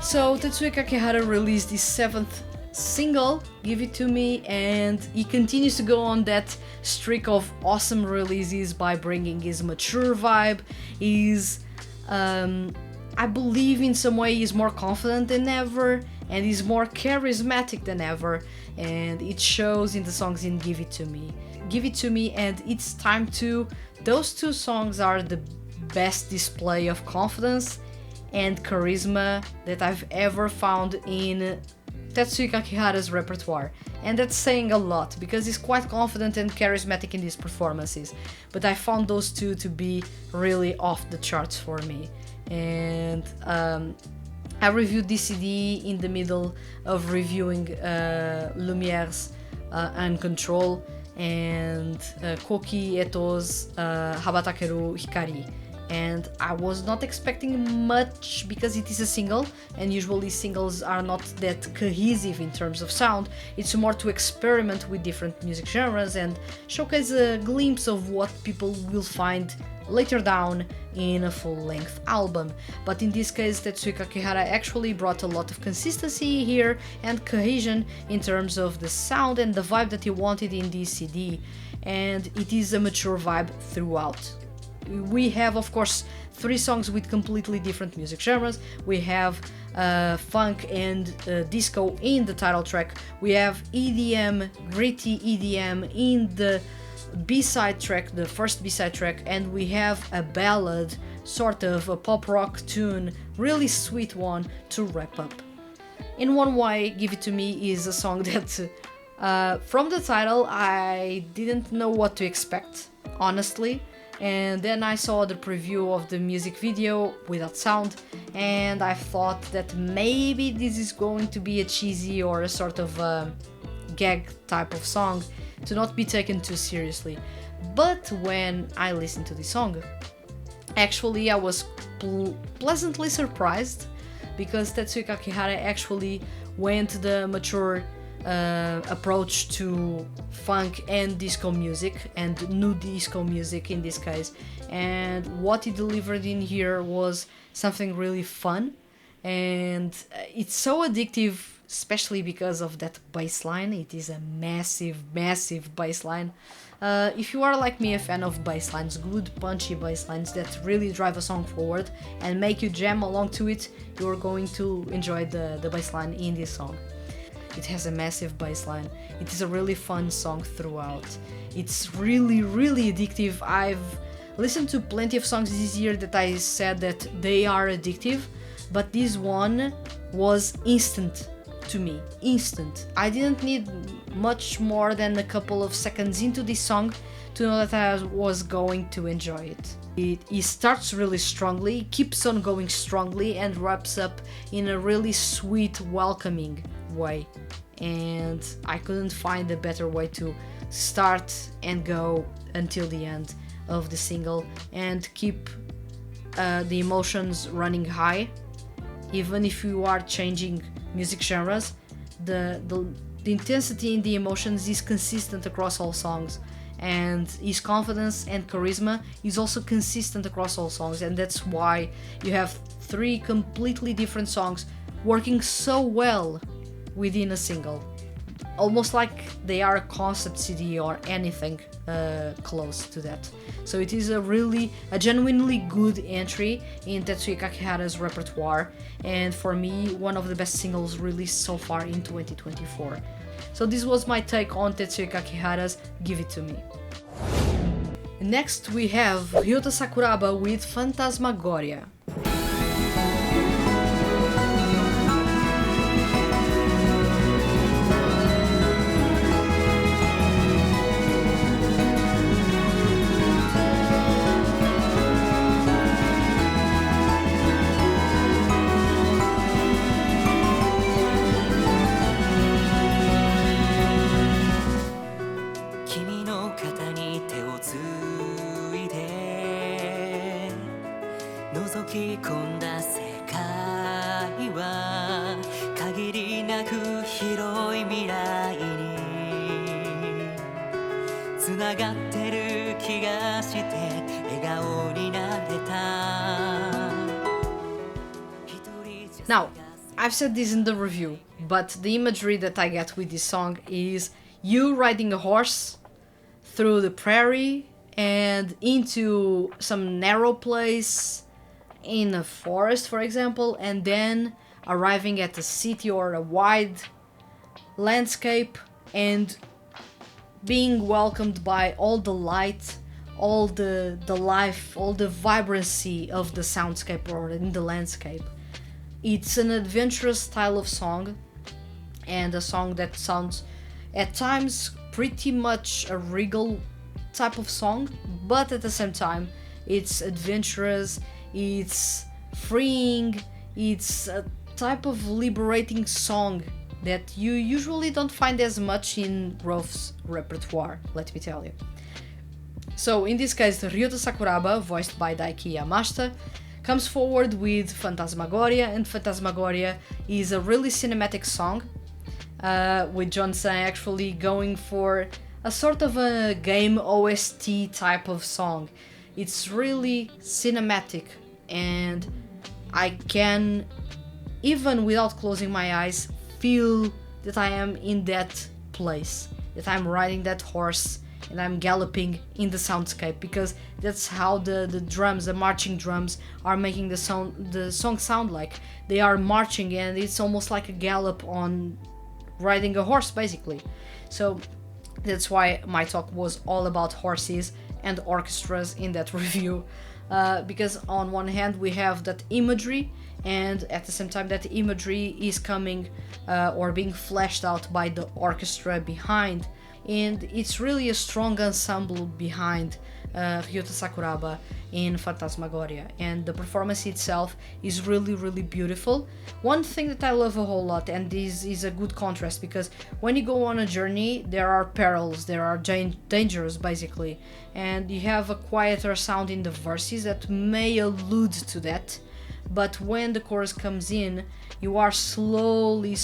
So Tetsuya Kakihara released his 7th single, Give It To Me, and he continues to go on that streak of awesome releases by bringing his mature vibe. He's, I believe in some way he's more confident than ever, and he's more charismatic than ever, and it shows in the songs in Give It To Me. Give It To Me and It's Time To, those two songs are the best display of confidence and charisma that I've ever found in Tetsuya Kakihara's repertoire. And that's saying a lot, because he's quite confident and charismatic in these performances. But I found those two to be really off the charts for me. And I reviewed this CD in the middle of reviewing Lumiere's UnCoNTroL and Koki Eto's Habatakeru Hikari. And I was not expecting much because it is a single, and usually singles are not that cohesive in terms of sound. It's more to experiment with different music genres and showcase a glimpse of what people will find later down in a full-length album. But in this case, Tetsuya Kakihara actually brought a lot of consistency here and cohesion in terms of the sound and the vibe that he wanted in this CD, and it is a mature vibe throughout. We have, of course, 3 songs with completely different music genres. We have funk and disco in the title track. We have EDM, gritty EDM in the B-side track, the first B-side track, and we have a ballad, sort of a pop rock tune, really sweet one to wrap up. In one way, Give It To Me is a song that, from the title, I didn't know what to expect, honestly. And then I saw the preview of the music video without sound, and I thought that maybe this is going to be a cheesy or a sort of gag type of song to not be taken too seriously. But when I listened to the song, actually I was pleasantly surprised, because Tetsuya Kakihara actually went the mature approach to funk and disco music, and new disco music in this case, and what he delivered in here was something really fun, and it's so addictive, especially because of that bass line. It is a massive bass line. If you are like me, a fan of bass lines, good punchy bass lines that really drive a song forward and make you jam along to it, you're going to enjoy the bass line in this song. It has a massive bass line. It is a really fun song throughout. It's really addictive. I've listened to plenty of songs this year that I said that they are addictive, but this one was instant to me. Instant. I didn't need much more than a couple of seconds into this song to know that I was going to enjoy it. It starts really strongly, keeps on going strongly, and wraps up in a really sweet, welcoming way. And I couldn't find a better way to start and go until the end of the single and keep the emotions running high. Even if you are changing music genres, the intensity in the emotions is consistent across all songs, and his confidence and charisma is also consistent across all songs, and that's why you have 3 completely different songs working so well within a single. Almost like they are a concept CD or anything close to that. So it is a genuinely good entry in Tetsuya Kakihara's repertoire, and for me, one of the best singles released so far in 2024. So this was my take on Tetsuya Kakihara's Give It To Me. Next we have Ryota Sakuraba with Phantasmagoria. 繋がってる気がして笑顔になれた Now, I've said this in the review, but the imagery that I get with this song is you riding a horse through the prairie and into some narrow place in a forest, for example, and then arriving at a city or a wide landscape and being welcomed by all the light, all the life, all the vibrancy of the soundscape or in the landscape. It's an adventurous style of song, and a song that sounds at times pretty much a regal type of song, but at the same time it's adventurous, it's freeing, it's a type of liberating song that you usually don't find as much in Growth's repertoire, let me tell you. So in this case, Ryota Sakuraba, voiced by Daiki Yamashita, comes forward with Phantasmagoria, and Phantasmagoria is a really cinematic song, with John-san actually going for a sort of a game OST type of song. It's really cinematic, and I can, even without closing my eyes, feel that I am in that place, that I'm riding that horse and I'm galloping in the soundscape, because that's how the drums, the marching drums, are making the song sound like. They are marching, and it's almost like a gallop on riding a horse, basically. So that's why my talk was all about horses and orchestras in that review, because on one hand we have that imagery, and at the same time that imagery is coming or being fleshed out by the orchestra behind, and it's really a strong ensemble behind Ryota Sakuraba in Phantasmagoria, and the performance itself is really beautiful. One thing that I love a whole lot, and this is a good contrast, because when you go on a journey there are perils, there are dangers basically, and you have a quieter sound in the verses that may allude to that, but when the chorus comes in, you are slowly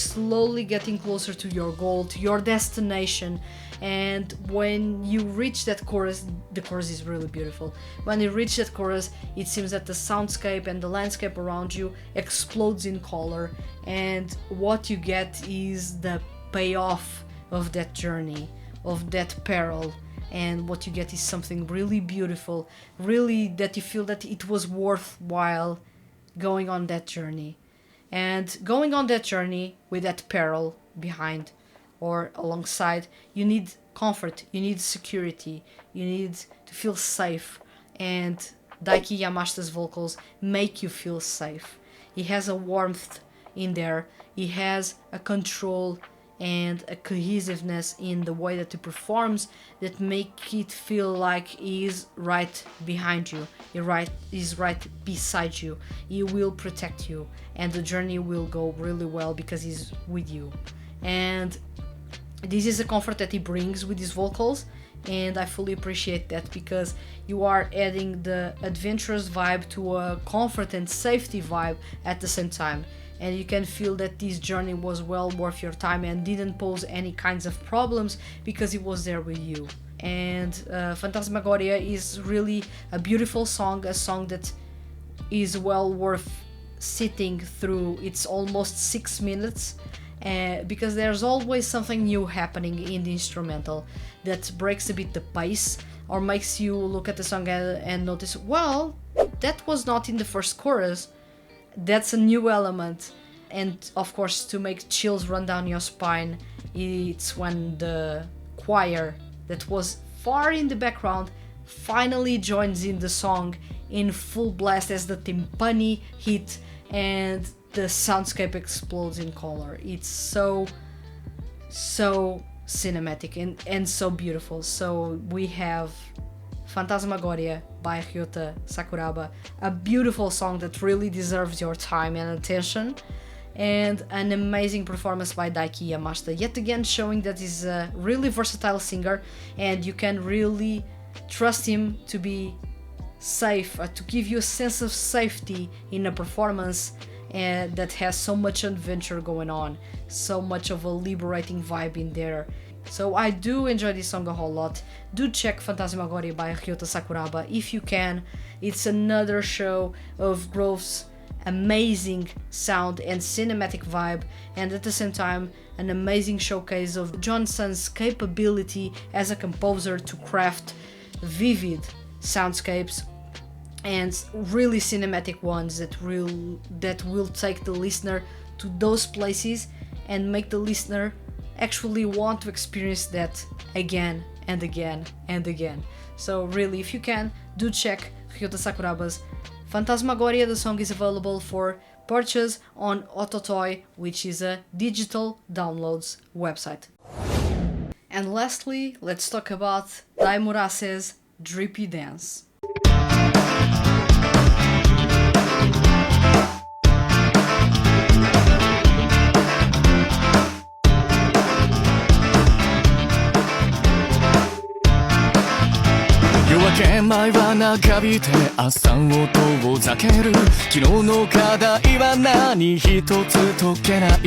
getting closer to your goal, to your destination. And when you reach that chorus, the chorus is really beautiful. When you reach that chorus, it seems that the soundscape and the landscape around you explodes in color, and what you get is the payoff of that journey, of that peril, and what you get is something really beautiful, really that you feel that it was worthwhile going on that journey. And going on that journey with that peril behind or alongside, you need comfort, you need security, you need to feel safe, and Daiki Yamashita's vocals make you feel safe. He has a warmth in there, he has a control and a cohesiveness in the way that he performs that make it feel like he is right behind you, he's right beside you, he will protect you, and the journey will go really well because he's with you. And this is a comfort that he brings with his vocals, and I fully appreciate that, because you are adding the adventurous vibe to a comfort and safety vibe at the same time, and you can feel that this journey was well worth your time and didn't pose any kinds of problems because it was there with you. And Phantasmagoria is really a beautiful song, a song that is well worth sitting through. It's almost 6 minutes, because there's always something new happening in the instrumental that breaks a bit the pace or makes you look at the song and notice, well, that was not in the first chorus, that's a new element. And of course, to make chills run down your spine, it's when the choir that was far in the background finally joins in the song in full blast as the timpani hit and the soundscape explodes in color. It's so cinematic and so beautiful. So we have Phantasmagoria by Ryota Sakuraba, a beautiful song that really deserves your time and attention, and an amazing performance by Daiki Yamashita, yet again showing that he's a really versatile singer and you can really trust him to be safe, to give you a sense of safety in a performance that has so much adventure going on, so much of a liberating vibe in there. So I do enjoy this song a whole lot. Do check Phantasmagoria by Ryota Sakuraba if you can. It's another show of Grove's amazing sound and cinematic vibe, and at the same time an amazing showcase of Johnson's capability as a composer to craft vivid soundscapes and really cinematic ones that will take the listener to those places and make the listener actually want to experience that again and again and again. So really, if you can, do check Ryota Sakuraba's Phantasmagoria. The song is available for purchase on Ototoy, which is a digital downloads website. And lastly, let's talk about Dai Murase's Drippy Dance. 明け前は長引いて朝音を避ける昨日の課題は何一つ解けない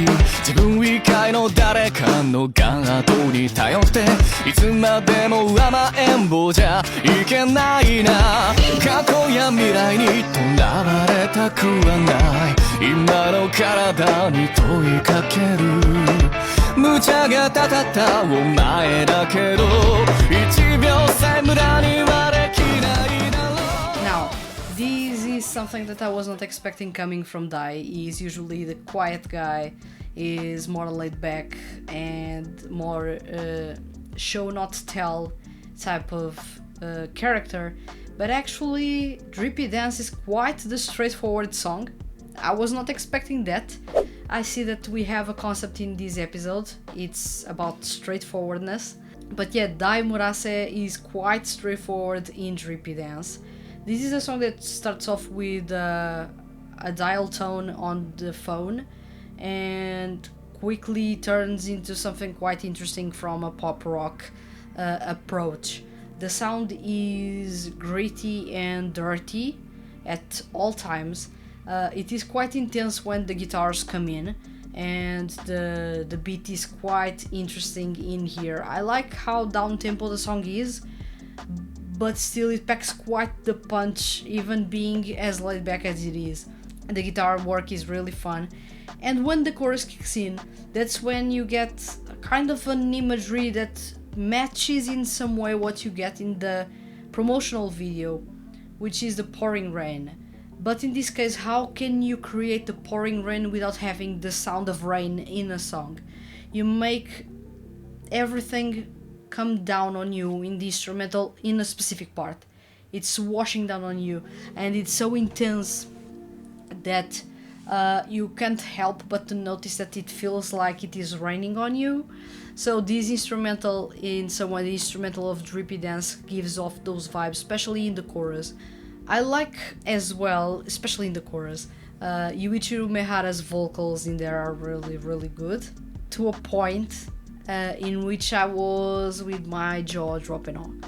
自分以外の誰かのガードに頼っていつまでも甘えん坊じゃいけないな過去や未来にとらわれたくはない今の体に問いかける無茶がたたったお前だけど1秒さえ無駄にはできないだろう Now, this is something that I was not expecting coming from Dai. He's usually the quiet guy, is more laid back and more show not tell type of character, but actually Drippy Dance is quite the straightforward song. I was not expecting that. I see that we have a concept in this episode, it's about straightforwardness. But yeah, Dai Murase is quite straightforward in Drippy Dance. This is a song that starts off with a dial tone on the phone and quickly turns into something quite interesting from a pop rock approach. The sound is gritty and dirty at all times. It is quite intense when the guitars come in, and the beat is quite interesting in here. I like how down-tempo the song is, but still it packs quite the punch, even being as laid back as it is. The guitar work is really fun, and when the chorus kicks in, that's when you get kind of an imagery that matches in some way what you get in the promotional video, which is the pouring rain. But in this case, how can you create the pouring rain without having the sound of rain in a song? You make everything come down on you in the instrumental in a specific part. it's washing down on you, and it's so intense that you can't help but to notice that it feels like it is raining on you. So this instrumental, in some way, the instrumental of Drippy Dance gives off those vibes, especially in the chorus. I like as well, especially in the chorus, Yuichiro Mihara's vocals in there are really, really good, to a point in which I was with my jaw dropping on,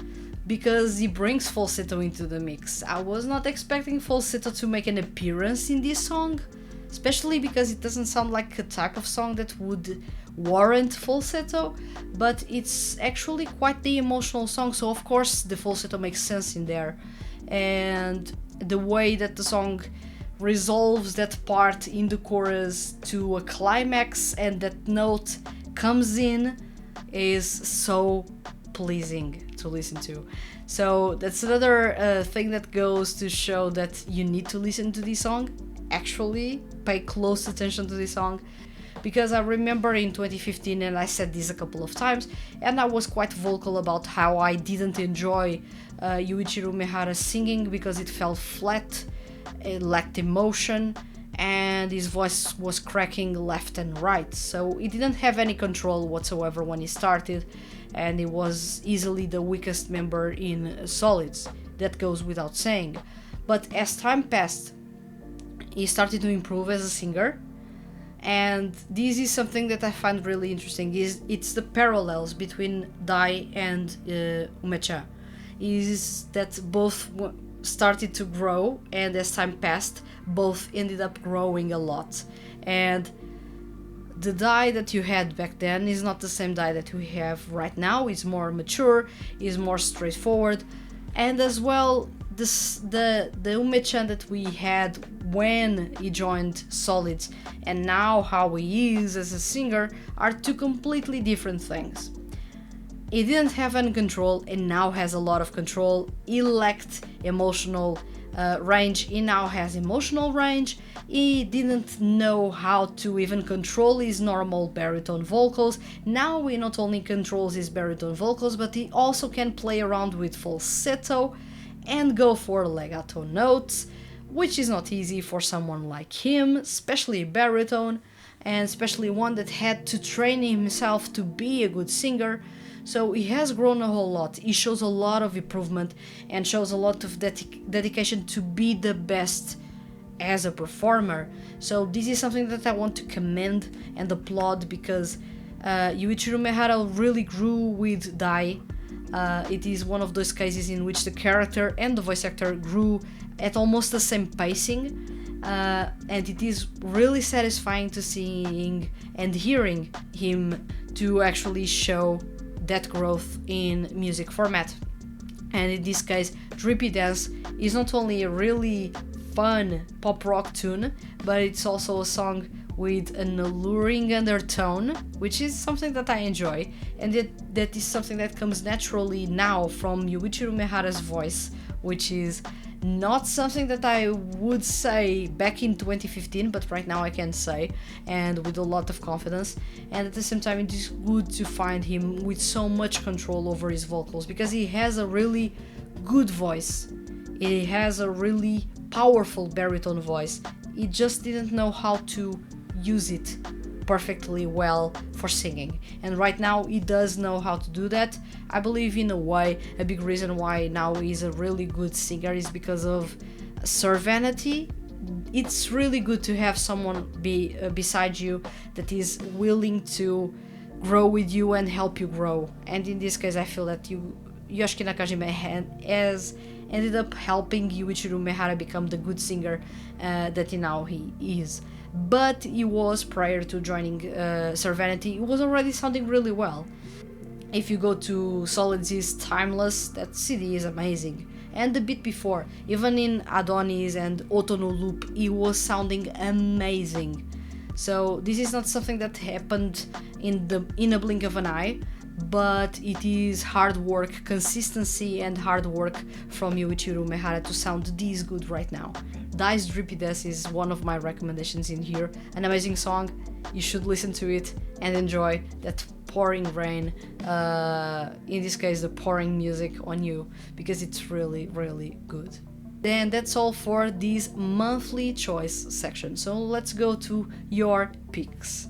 because he brings falsetto into the mix. I was not expecting falsetto to make an appearance in this song, especially because it doesn't sound like a type of song that would warrant falsetto, but it's actually quite the emotional song, so of course the falsetto makes sense in there. And the way that the song resolves that part in the chorus to a climax and that note comes in is so pleasing to listen to. So that's another thing that goes to show that you need to listen to this song, actually pay close attention to this song, because I remember in 2015, and I said this a couple of times, and I was quite vocal about how I didn't enjoy Yuichiro Mihara's singing because it felt flat, it lacked emotion, and his voice was cracking left and right, so he didn't have any control whatsoever when he started, and he was easily the weakest member in Solids. That goes without saying. But as time passed, he started to improve as a singer, and this is something that I find really interesting. It's the parallels between Dai and Umecha. Is that both started to grow, and as time passed, both ended up growing a lot. And the Dai that you had back then is not the same Dai that we have right now. It's more mature, is more straightforward, and as well, the Ume-chan that we had when he joined Solids and now how he is as a singer are two completely different things. He didn't have any control and now has a lot of control. He lacked emotional range, he now has emotional range. He didn't know how to even control his normal baritone vocals. Now he not only controls his baritone vocals, but he also can play around with falsetto and go for legato notes, which is not easy for someone like him, especially a baritone, and especially one that had to train himself to be a good singer. So he has grown a whole lot. He shows a lot of improvement and shows a lot of dedication to be the best as a performer. So this is something that I want to commend and applaud, because Yuichiro Mihara really grew with Dai. It is one of those cases in which the character and the voice actor grew at almost the same pacing, and it is really satisfying to seeing and hearing him to actually show that growth in music format. And in this case, Drippy Dance is not only a really fun pop rock tune, but it's also a song with an alluring undertone, which is something that I enjoy, and that is something that comes naturally now from Yuichiro Mihara's voice, which is not something that I would say back in 2015, but right now I can say, and with a lot of confidence. And at the same time, it is good to find him with so much control over his vocals, because he has a really good voice. He has a really powerful baritone voice. He just didn't know how to use it perfectly well for singing, and right now he does know how to do that. I believe in a way a big reason why now he's a really good singer is because of Servanity. It's really good to have someone be beside you that is willing to grow with you and help you grow, and in this case I feel that Yoshiki Nakajima has ended up helping Yuichiro Mihara become the good singer that he is. But he was, prior to joining Servanity, he was already sounding really well. If you go to Solids' Timeless, that CD is amazing. And the bit before, even in Adonis and Otono Loop, he was sounding amazing. So this is not something that happened in a blink of an eye, but it is hard work, consistency and hard work from Yuichiro Mihara to sound this good right now. Dai's Drippy Dance is one of my recommendations in here. An amazing song, you should listen to it and enjoy that pouring rain, in this case the pouring music on you, because it's really, really good. Then that's all for this monthly choice section, so let's go to your picks.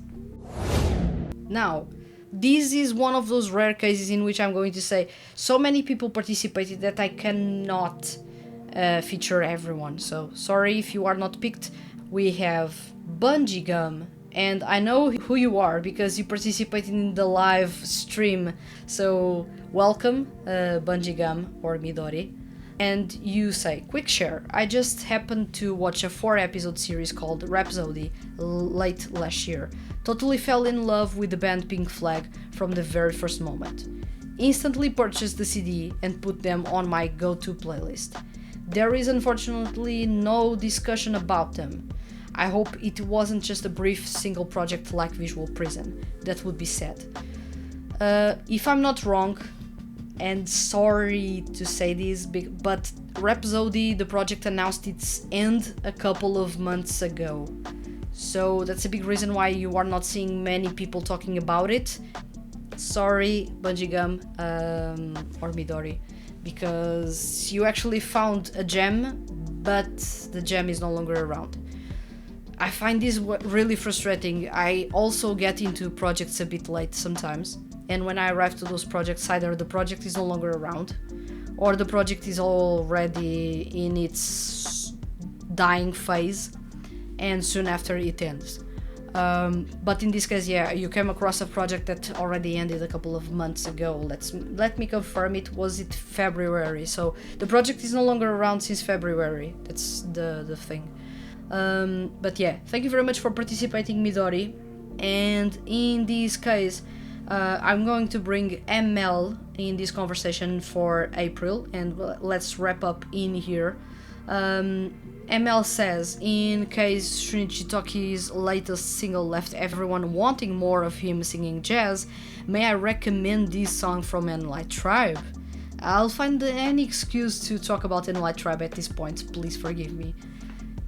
Now, this is one of those rare cases in which I'm going to say so many people participated that I cannot feature everyone, so sorry if you are not picked. We have Bungee Gum, and I know who you are because you participated in the live stream, so welcome, Bungee Gum or Midori. And you say, quick share, I just happened to watch a 4-episode series called Rhapsody late last year. Totally fell in love with the band Pink Flag from the very first moment. Instantly purchased the CD and put them on my go-to playlist. There is unfortunately no discussion about them. I hope it wasn't just a brief single project like Visual Prison. That would be sad. If I'm not wrong, and sorry to say this, but Rhapsody, the project, announced its end a couple of months ago. So that's a big reason why you are not seeing many people talking about it. Sorry, Bungee Gum or Midori, because you actually found a gem, but the gem is no longer around. I find this really frustrating. I also get into projects a bit late sometimes, and when I arrive to those projects, either the project is no longer around, or the project is already in its dying phase, and soon after it ends. But in this case, yeah, you came across a project that already ended a couple of months ago. Let me confirm it. Was it February? So the project is no longer around since February. That's the thing. But yeah, thank you very much for participating, Midori. And in this case, I'm going to bring ML in this conversation for April, and let's wrap up in here. ML says, in case Shunichi Toki's latest single left everyone wanting more of him singing jazz, may I recommend this song from Enlight Tribe? I'll find any excuse to talk about Enlight Tribe at this point, please forgive me.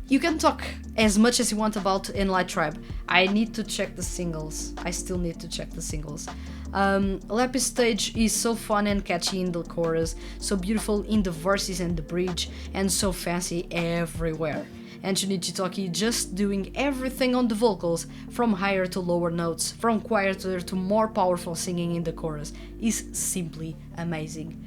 You can talk as much as you want about Enlight Tribe. I need to check the singles. I still need to check the singles. Lapis Stage is so fun and catchy in the chorus, so beautiful in the verses and the bridge, and so fancy everywhere. And Shunichi Toki just doing everything on the vocals, from higher to lower notes, from quieter to more powerful singing in the chorus, is simply amazing.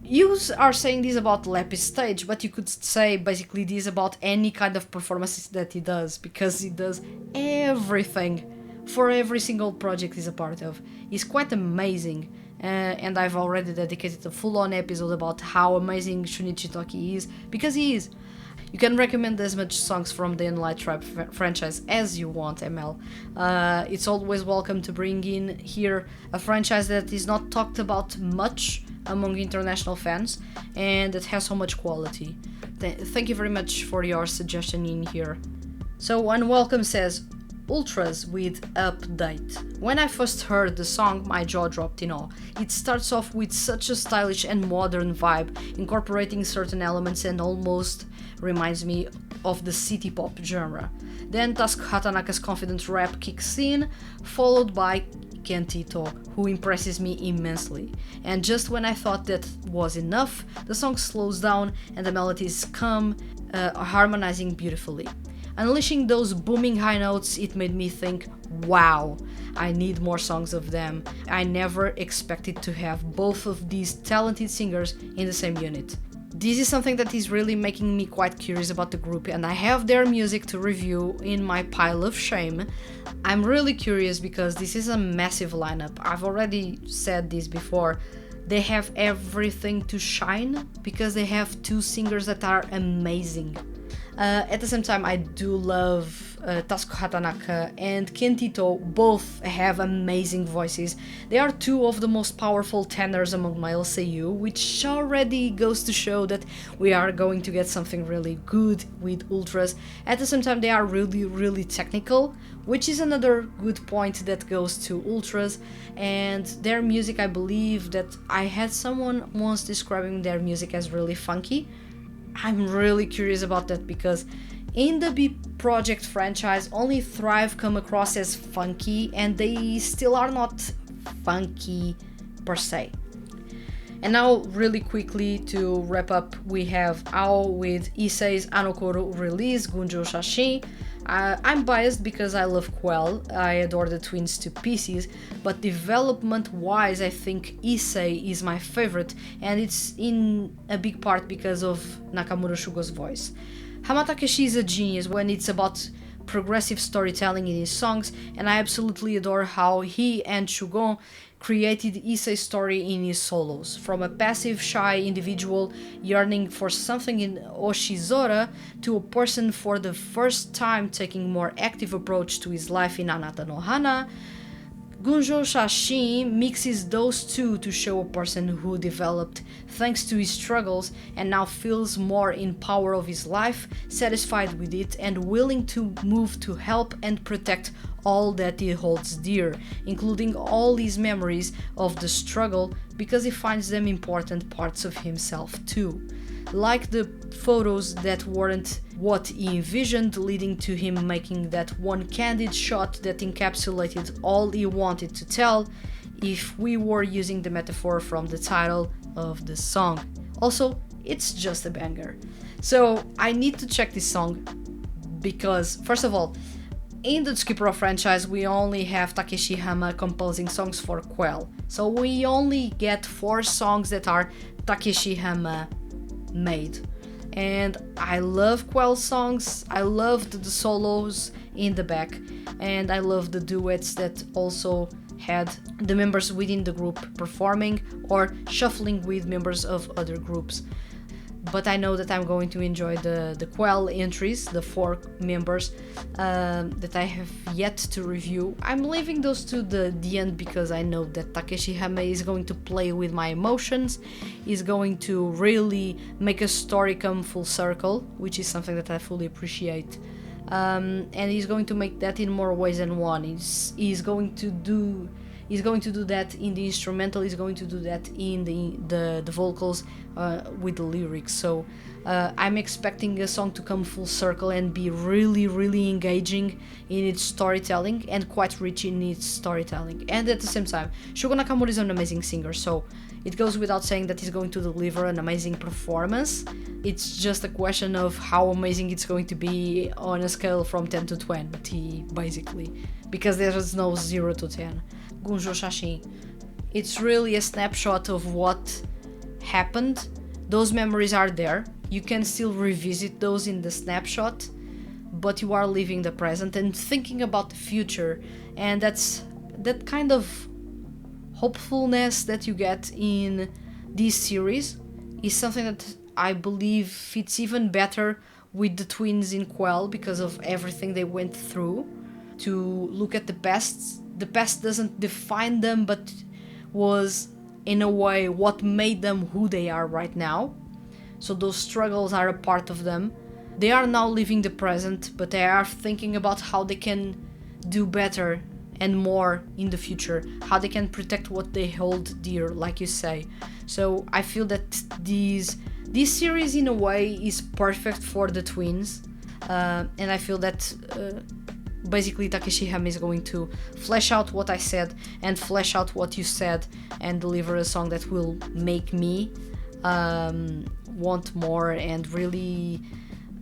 You are saying this about Lapis Stage, but you could say basically this about any kind of performances that he does, because he does everything for every single project he's a part of. He's quite amazing, and I've already dedicated a full-on episode about how amazing Shunichi Toki is, because he is. You can recommend as much songs from the Enlight Tribe franchise as you want, ML. It's always welcome to bring in here a franchise that is not talked about much among international fans, and that has so much quality. Thank you very much for your suggestion in here. So Unwelcome says, Ultras with Update. When I first heard the song, my jaw dropped in awe. It starts off with such a stylish and modern vibe, incorporating certain elements and almost reminds me of the city pop genre. Then Tasuku Hatanaka's confident rap kicks in, followed by Kentito, who impresses me immensely. And just when I thought that was enough, the song slows down and the melodies come, harmonizing beautifully. Unleashing those booming high notes, it made me think, wow, I need more songs of them. I never expected to have both of these talented singers in the same unit. This is something that is really making me quite curious about the group, and I have their music to review in my pile of shame. I'm really curious because this is a massive lineup. I've already said this before. They have everything to shine because they have two singers that are amazing. At the same time, I do love Tasuku Hatanaka and Kentito. Both have amazing voices. They are two of the most powerful tenors among male seiyuu, which already goes to show that we are going to get something really good with Ultras. At the same time, they are really, really technical, which is another good point that goes to Ultras. And their music, I believe that I had someone once describing their music as really funky. I'm really curious about that because In the B Project franchise, only Thrive come across as funky, and they still are not funky per se. And now, really quickly to wrap up, we have AO with Issei's Anokoro release, Gunjo Shashin. I'm biased because I love Quell, I adore the twins to pieces, but development-wise I think Issei is my favorite, and it's in a big part because of Nakamura Shugo's voice. Hamatakeshi is a genius when it's about progressive storytelling in his songs, and I absolutely adore how he and Shugon created Issei's story in his solos, from a passive, shy individual yearning for something in Oshizora to a person for the first time taking more active approach to his life in Anata no Hana. Gunjo Shashin mixes those two to show a person who developed thanks to his struggles and now feels more in power of his life, satisfied with it, and willing to move to help and protect all that he holds dear, including all his memories of the struggle, because he finds them important parts of himself too. Like the photos that weren't what he envisioned, leading to him making that one candid shot that encapsulated all he wanted to tell, if we were using the metaphor from the title of the song. Also, it's just a banger. So I need to check this song because, first of all, in the Tsukipro franchise, we only have Takeshi Hama composing songs for Quell. So we only get 4 songs that are Takeshi Hama made. And I love Quell songs, I loved the solos in the back, and I love the duets that also had the members within the group performing or shuffling with members of other groups. But I know that I'm going to enjoy the Quell entries, the 4 members that I have yet to review. I'm leaving those to the end because I know that Takeshi Hama is going to play with my emotions, is going to really make a story come full circle, which is something that I fully appreciate. And he's going to make that in more ways than one. He's going to do that in the instrumental, he's going to do that in the vocals with the lyrics. So I'm expecting a song to come full circle and be really, really engaging in its storytelling and quite rich in its storytelling. And at the same time, Shugo Nakamura is an amazing singer, so it goes without saying that he's going to deliver an amazing performance. It's just a question of how amazing it's going to be on a scale from 10 to 20, basically, because there is no 0 to 10. Gunjo Shashin. It's really a snapshot of what happened. Those memories are there. You can still revisit those in the snapshot, but you are living the present and thinking about the future. And that's that kind of hopefulness that you get in this series is something that I believe fits even better with the twins in Quell because of everything they went through. To look at the past doesn't define them, but was in a way what made them who they are right now. So those struggles are a part of them. They are now living the present, but they are thinking about how they can do better and more in the future, how they can protect what they hold dear, like you say. So I feel that this series in a way is perfect for the twins, and I feel that basically Takeshi Hama is going to flesh out what I said and flesh out what you said and deliver a song that will make me want more and really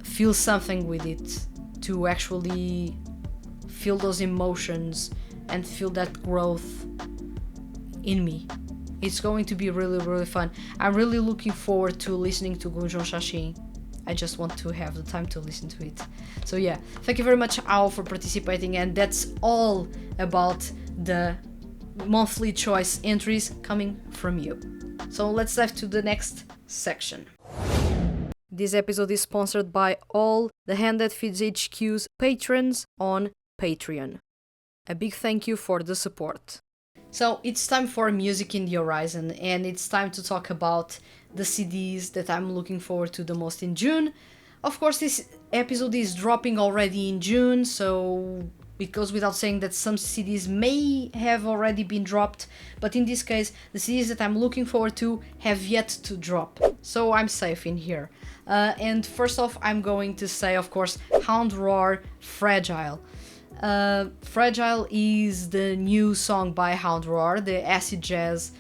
feel something with it, to actually feel those emotions and feel that growth in me. It's going to be really, really fun. I'm really looking forward to listening to Gunjo Shashin. I just want to have the time to listen to it. So yeah, thank you very much, Ao, for participating, and that's all about the monthly choice entries coming from you. So let's dive to the next section. This episode is sponsored by all the Hand That Feeds HQ's patrons on Patreon. A big thank you for the support. So it's time for Music in the Horizon, and it's time to talk about the CDs that I'm looking forward to the most in June. Of course, this episode is dropping already in June, so It goes without saying that some CDs may have already been dropped, but in this case, the CDs that I'm looking forward to have yet to drop. So I'm safe in here. And first off, I'm going to say, of course, Hound Roar Fragile. Fragile is the new song by Hound Roar, the acid jazz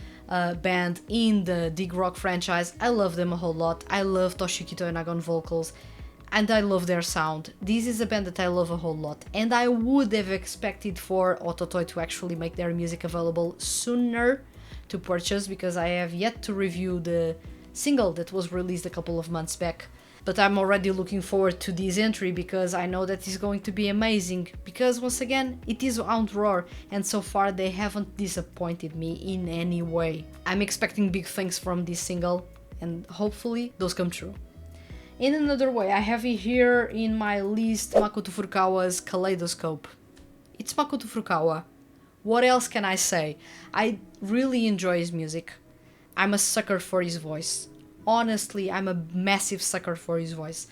band in the Dig Rock franchise. I love them a whole lot. I love Toshiki Toyonaga on vocals, and I love their sound. This is a band that I love a whole lot, and I would have expected for Ototoi to actually make their music available sooner to purchase, because I have yet to review the single that was released a couple of months back. But I'm already looking forward to this entry because I know that it's going to be amazing, because once again, it is Hound Roar, and so far they haven't disappointed me in any way. I'm expecting big things from this single, and hopefully those come true. In another way, I have here in my list Makoto Furukawa's Kaleidoscope. It's Makoto Furukawa. What else can I say? I really enjoy his music. I'm a sucker for his voice. Honestly, I'm a massive sucker for his voice.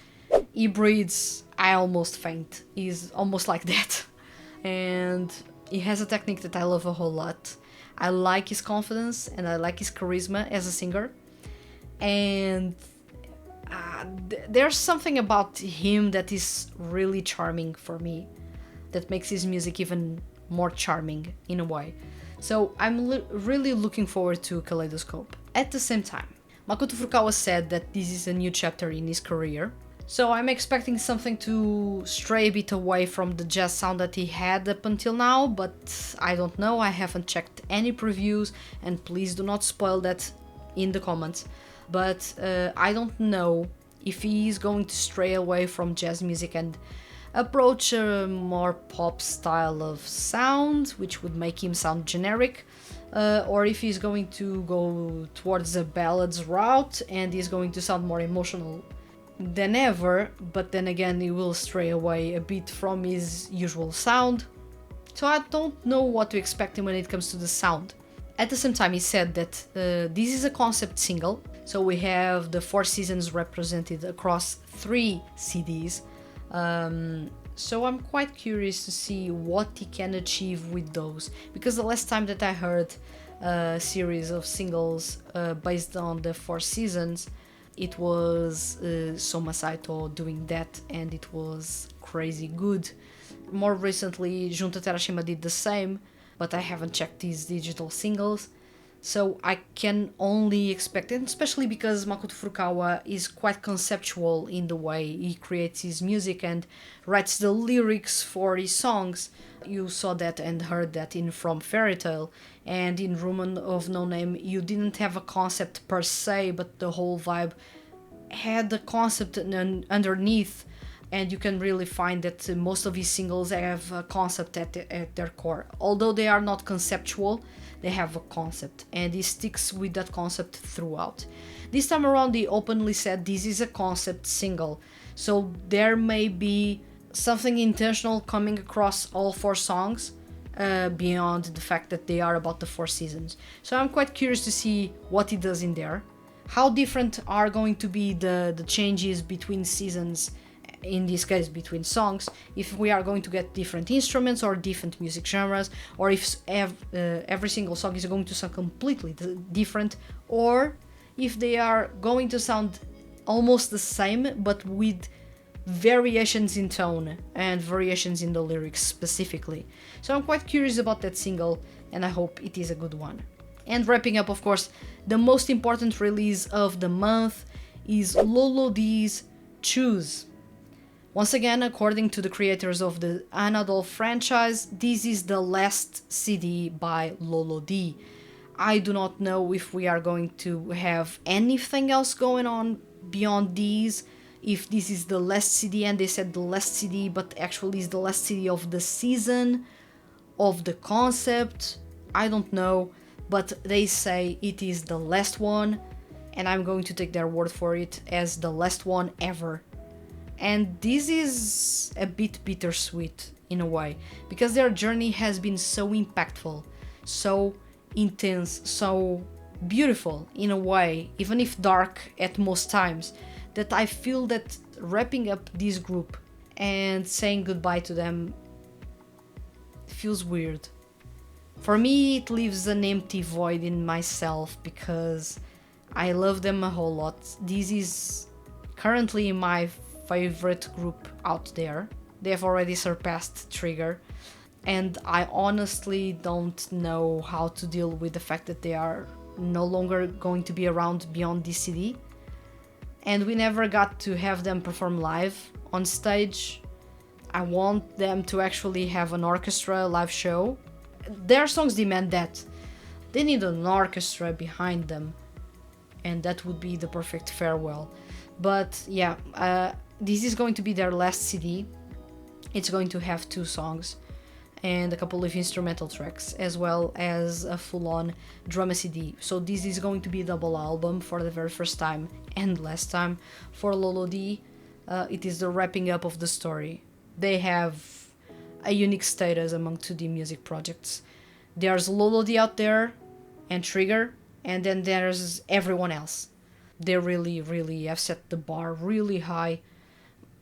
He breathes, I almost faint. He's almost like that. And he has a technique that I love a whole lot. I like his confidence and I like his charisma as a singer. And there's something about him that is really charming for me, that makes his music even more charming in a way. So I'm really looking forward to Kaleidoscope. At the same time, Makoto Furukawa said that this is a new chapter in his career, so I'm expecting something to stray a bit away from the jazz sound that he had up until now, but I don't know, I haven't checked any previews, and please do not spoil that in the comments. But I don't know if he is going to stray away from jazz music and approach a more pop style of sound, which would make him sound generic, or if he's going to go towards a ballads route and he's going to sound more emotional than ever, but then again he will stray away a bit from his usual sound. So I don't know what to expect when it comes to the sound. At the same time, he said that this is a concept single, so we have the 4 seasons represented across 3 CDs. So I'm quite curious to see what he can achieve with those, because the last time that I heard a series of singles based on the 4 seasons, it was Soma Saito doing that, and it was crazy good. More recently, Junta Terashima did the same, but I haven't checked these digital singles. So I can only expect, and especially because Makoto Furukawa is quite conceptual in the way he creates his music and writes the lyrics for his songs. You saw that and heard that in From Fairy Tale, and in Woman of No Name you didn't have a concept per se, but the whole vibe had the concept underneath, and you can really find that most of his singles have a concept at their core. Although they are not conceptual, they have a concept, and he sticks with that concept throughout. This time around he openly said this is a concept single, so there may be something intentional coming across all 4 songs, beyond the fact that they are about the 4 seasons. So I'm quite curious to see what he does in there. How different are going to be the changes between seasons, in this case between songs, if we are going to get different instruments or different music genres, or if every single song is going to sound completely different, or if they are going to sound almost the same but with variations in tone and variations in the lyrics specifically. So I'm quite curious about that single, and I hope it is a good one. And wrapping up, of course, the most important release of the month is Lolo D's Choose. Once again, according to the creators of the Anadol franchise, this is the last CD by Lolo D. I do not know if we are going to have anything else going on beyond these, if this is the last CD, and they said the last CD, but actually is the last CD of the season, of the concept, I don't know, but they say it is the last one, and I'm going to take their word for it as the last one ever. And this is a bit bittersweet in a way, because their journey has been so impactful, so intense, so beautiful in a way, even if dark at most times, that I feel that wrapping up this group and saying goodbye to them feels weird. For me, it leaves an empty void in myself because I love them a whole lot. This is currently my favorite group out there. They have already surpassed Trigger, and I honestly don't know how to deal with the fact that they are no longer going to be around beyond this CD. And we never got to have them perform live on stage. I want them to actually have an orchestra live show. Their songs demand that. They need an orchestra behind them, and that would be the perfect farewell. But yeah, this is going to be their last CD. It's going to have 2 songs and a couple of instrumental tracks, as well as a full-on drama CD. So this is going to be a double album for the very first time and last time for Lolo-D. It is the wrapping up of the story. They have a unique status among 2D music projects. There's Lolo-D out there and Trigger, and then there's everyone else. They really have set the bar really high,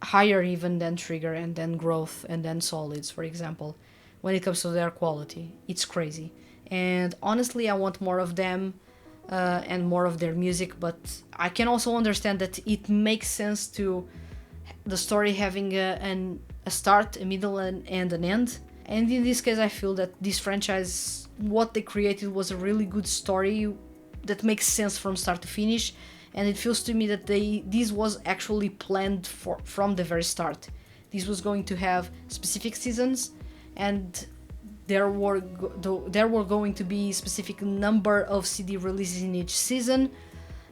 higher even than Trigger and then Growth and then Solids, for example. When it comes to their quality, it's crazy. And honestly, I want more of them and more of their music, but I can also understand that it makes sense to the story having a start, a middle, and an end. And in this case, I feel that this franchise, what they created was a really good story that makes sense from start to finish. And it feels to me that this was actually planned from the very start. This was going to have specific seasons, and there were going to be specific number of CD releases in each season,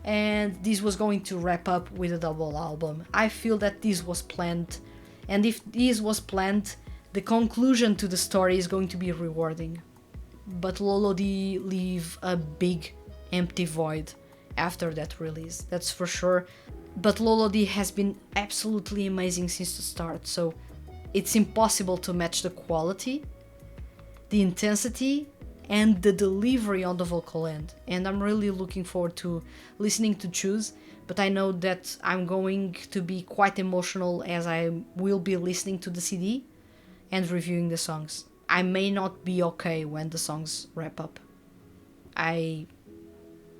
and this was going to wrap up with a double album. I feel that this was planned, and if this was planned, the conclusion to the story is going to be rewarding. But Lolo-D leave a big empty void after that release, that's for sure. But Lolo-D has been absolutely amazing since the start, so it's impossible to match the quality, the intensity, and the delivery on the vocal end. And I'm really looking forward to listening to Choose, but I know that I'm going to be quite emotional as I will be listening to the CD and reviewing the songs. I may not be okay when the songs wrap up.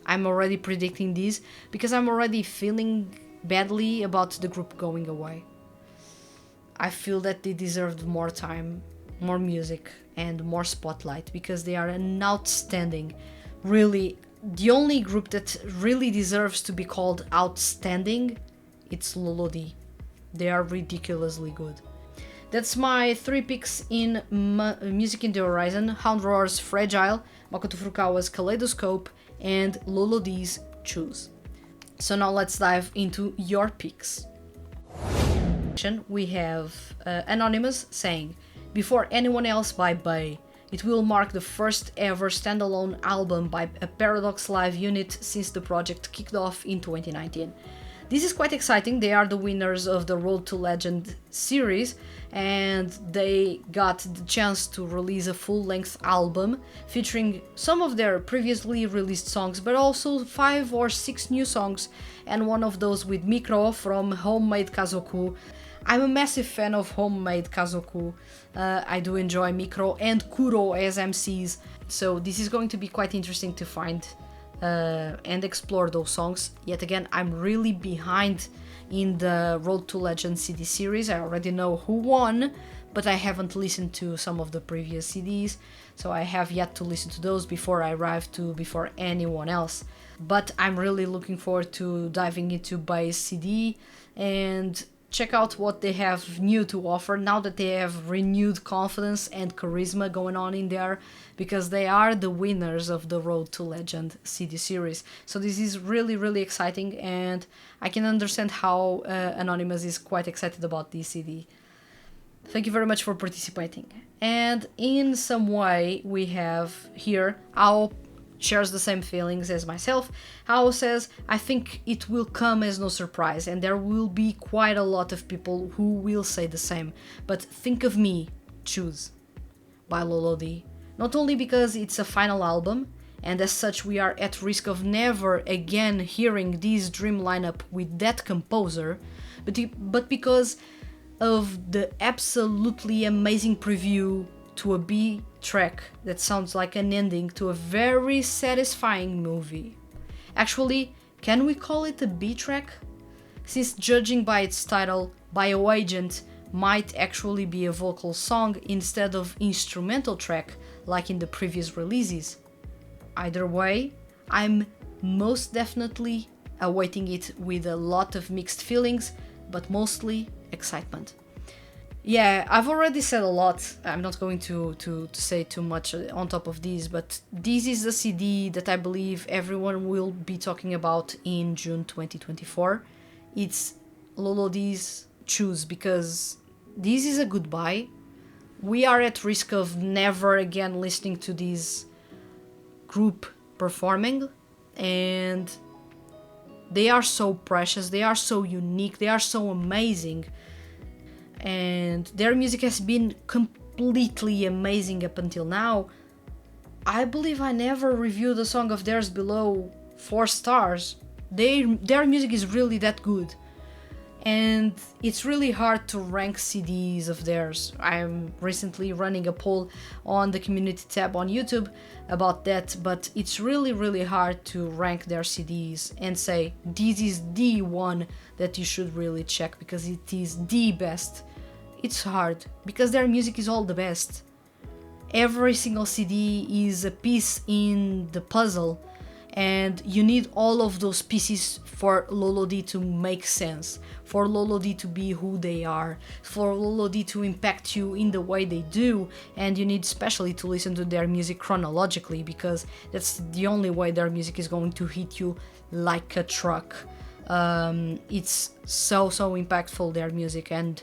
I'm already predicting this because I'm already feeling badly about the group going away. I feel that they deserved more time, more music, and more spotlight because they are an outstanding, really, the only group that really deserves to be called outstanding, it's Lolo-D. They are ridiculously good. That's my 3 picks in Music in the Horizon: Hound Roar's Fragile, Makoto Furukawa's Kaleidoscope, and Lolo-D's Choose. So now let's dive into your picks. We have Anonymous saying, "Before Anyone Else" by Bay. It will mark the first ever standalone album by a Paradox Live unit since the project kicked off in 2019. This is quite exciting. They are the winners of the Road to Legend series, and they got the chance to release a full-length album featuring some of their previously released songs, but also 5 or 6 new songs, and one of those with Mikro from Homemade Kazoku. I'm a massive fan of Homemade Kazoku. I do enjoy Mikro and Koro as MCs, so this is going to be quite interesting to find and explore those songs. Yet again, I'm really behind in the Road to Legend CD series. I already know who won, but I haven't listened to some of the previous CDs, so I have yet to listen to those before I arrive to Before Anyone Else. But I'm really looking forward to diving into Bay's CD and check out what they have new to offer now that they have renewed confidence and charisma going on in there, because they are the winners of the Road to Legend CD series. So this is really, really exciting, and I can understand how Anonymous is quite excited about this CD. Thank you very much for participating. And in some way we have here Ao shares the same feelings as myself. Ao says, "I think it will come as no surprise, and there will be quite a lot of people who will say the same. But Think of Me, Choose by Lolo-D. Not only because it's a final album, and as such we are at risk of never again hearing this dream lineup with that composer, but because of the absolutely amazing preview to a B track that sounds like an ending to a very satisfying movie. Actually, can we call it a B track? Since judging by its title, Bioagent might actually be a vocal song instead of instrumental track like in the previous releases. Either way, I'm most definitely awaiting it with a lot of mixed feelings, but mostly excitement. Yeah, I've already said a lot. I'm not going to say too much on top of this, but this is the CD that I believe everyone will be talking about in June 2024. It's Lolodi's Choose, because this is a goodbye. We are at risk of never again listening to this group performing, and they are so precious, they are so unique, they are so amazing. And their music has been completely amazing up until now. I believe I never reviewed a song of theirs below 4 stars. Their music is really that good. And it's really hard to rank CDs of theirs. I'm recently running a poll on the community tab on YouTube about that, but it's really hard to rank their CDs and say this is the one that you should really check because it is the best. It's hard because their music is all the best. Every single CD is a piece in the puzzle, and you need all of those pieces for Lolodi to make sense, for Lolodi to be who they are, for Lolodi to impact you in the way they do, and you need especially to listen to their music chronologically, because that's the only way their music is going to hit you like a truck. It's so impactful, their music, and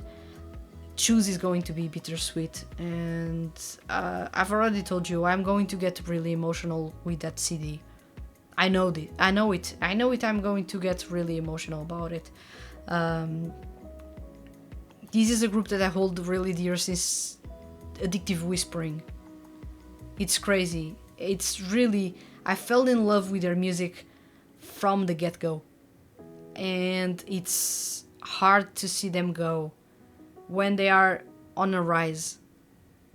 Choose is going to be bittersweet, and I've already told you I'm going to get really emotional with that CD. I know it. I'm going to get really emotional about it. This is a group that I hold really dear since Addictive Whispering. It's crazy. It's really... I fell in love with their music from the get-go. And it's hard to see them go when they are on a rise.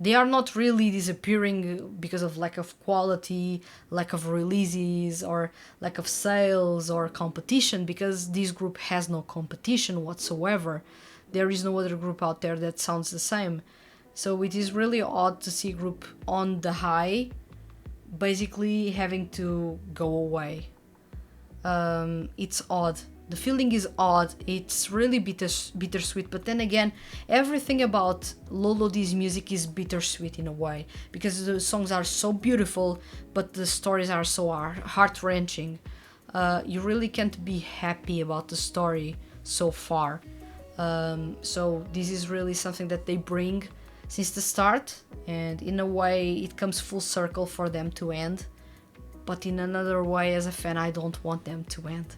They are not really disappearing because of lack of quality, lack of releases, or lack of sales or competition, because this group has no competition whatsoever. There is no other group out there that sounds the same. So it is really odd to see a group on the high basically having to go away. It's odd. The feeling is odd, it's really bittersweet, but then again, everything about Lolodi's music is bittersweet in a way, because the songs are so beautiful, but the stories are so heart-wrenching. You really can't be happy about the story so far. So this is really something that they bring since the start, and in a way it comes full circle for them to end, but in another way, as a fan, I don't want them to end.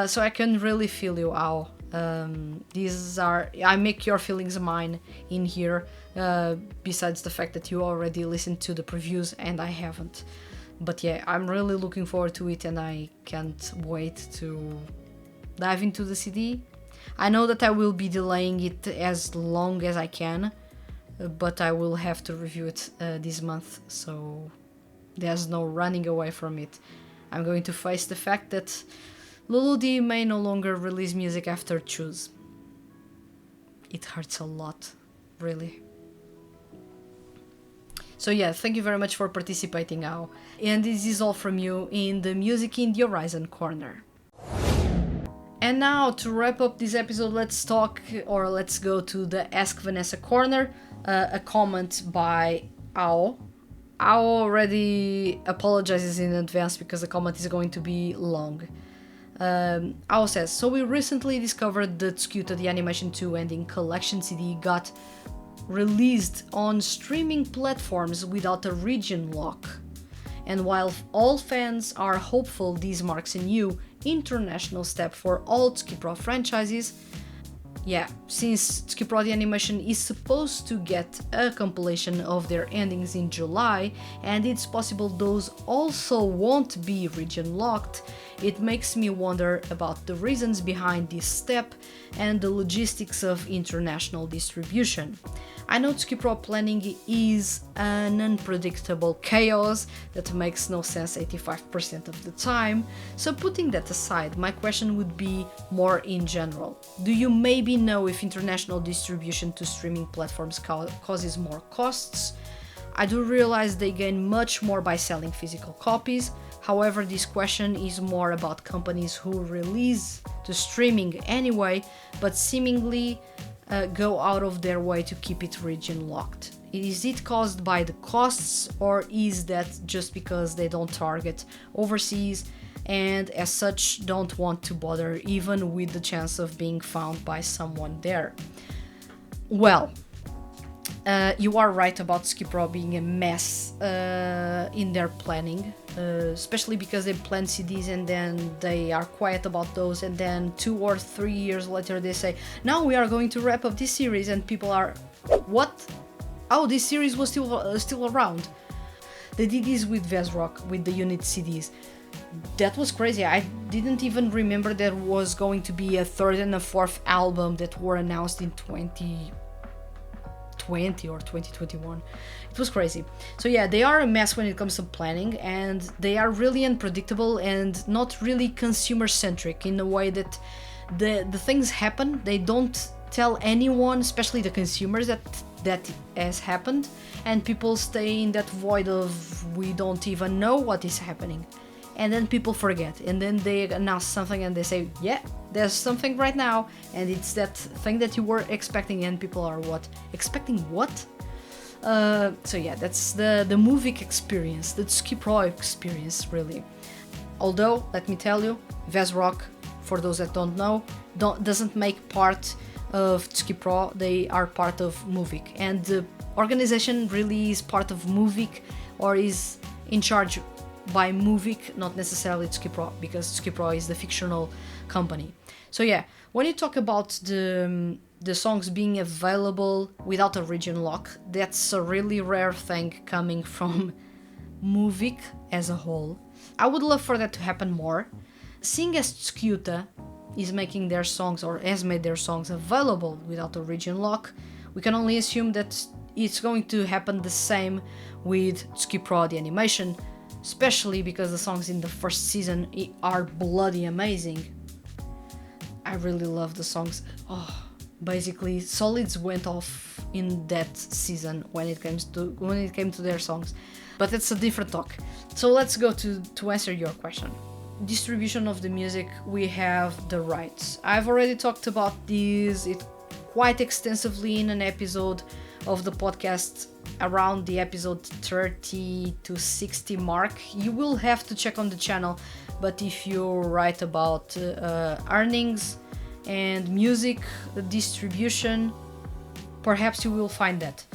So I can really feel you, Ao. I make your feelings mine in here, besides the fact that you already listened to the previews and I haven't. But yeah, I'm really looking forward to it, and I can't wait to dive into the CD. I know that I will be delaying it as long as I can, but I will have to review it this month, so there's no running away from it. I'm going to face the fact that Lolodi may no longer release music after Choose. It hurts a lot, really. So yeah, thank you very much for participating, Ao. And this is all from you in the Music in the Horizon corner. And now, to wrap up this episode, let's go to the Ask Vanessa corner, a comment by Ao. Ao already apologizes in advance because the comment is going to be long. Ao says, so we recently discovered that Tsukipro the Animation 2 Ending Collection CD got released on streaming platforms without a region lock. And while all fans are hopeful this marks a new international step for all Tsukipro franchises, yeah, since Tsukipro the animation is supposed to get a compilation of their endings in July, and it's possible those also won't be region locked, it makes me wonder about the reasons behind this step and the logistics of international distribution. I know Tsukipro planning is an unpredictable chaos that makes no sense 85% of the time, so putting that aside, my question would be more in general. Do you maybe know if international distribution to streaming platforms causes more costs? I do realize they gain much more by selling physical copies. However, this question is more about companies who release to streaming anyway, but seemingly go out of their way to keep it region locked. Is it caused by the costs, or is that just because they don't target overseas and as such don't want to bother even with the chance of being found by someone there? Well, you are right about Tsukipro being a mess in their planning, especially because they plan CDs and then they are quiet about those, and then 2 or 3 years later they say, now we are going to wrap up this series, and people are, what? Oh, this series was still around. They did this with Vesrock, with the unit CDs. That was crazy. I didn't even remember there was going to be a 3rd and a 4th album that were announced in 2020 or 2021. It was crazy. So yeah, they are a mess when it comes to planning, and they are really unpredictable and not really consumer centric in the way that the things happen. They don't tell anyone, especially the consumers, that has happened, and people stay in that void of we don't even know what is happening, and then people forget, and then they announce something and they say, yeah, there's something right now, and it's that thing that you were expecting, and people are what? Expecting what? So yeah, that's the Movic experience, the Tsukipro experience, really. Although, let me tell you, Vesrock, for those that don't know, doesn't make part of Tsukipro, they are part of Movic, and the organization really is part of Movic, or is in charge by Movic, not necessarily Tsukipro, because Tsukipro is the fictional company. So yeah, when you talk about the songs being available without a region lock, that's a really rare thing coming from Movic as a whole. I would love for that to happen more. Seeing as Tsukiyuta is making their songs, or has made their songs available without a region lock, we can only assume that it's going to happen the same with Tsukipro the animation, especially because the songs in the first season are bloody amazing. I really love the songs. Oh, basically Solids went off in that season when it came to their songs, but it's a different talk. So let's go to answer your question. Distribution of the music, we have the rights. I've already talked about these quite extensively in an episode of the podcast around the episode 30 to 60 mark. You will have to check on the channel, but if you write about earnings and music distribution, perhaps you will find that.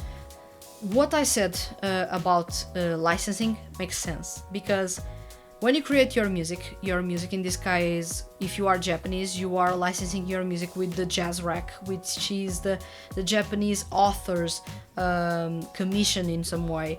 What I said about licensing makes sense, because when you create your music in this case, if you are Japanese, you are licensing your music with the Jazz Rack, which is the Japanese author's commission in some way.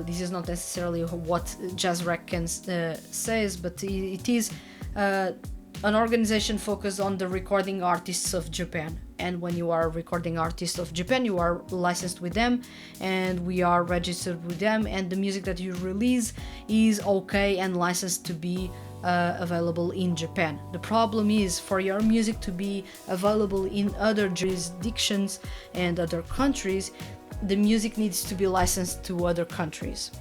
This is not necessarily what Jazz Rack says, but it is an organization focused on the recording artists of Japan. And when you are a recording artist of Japan, you are licensed with them, and we are registered with them, and the music that you release is okay and licensed to be available in Japan. The problem is, for your music to be available in other jurisdictions and other countries, the music needs to be licensed to other countries.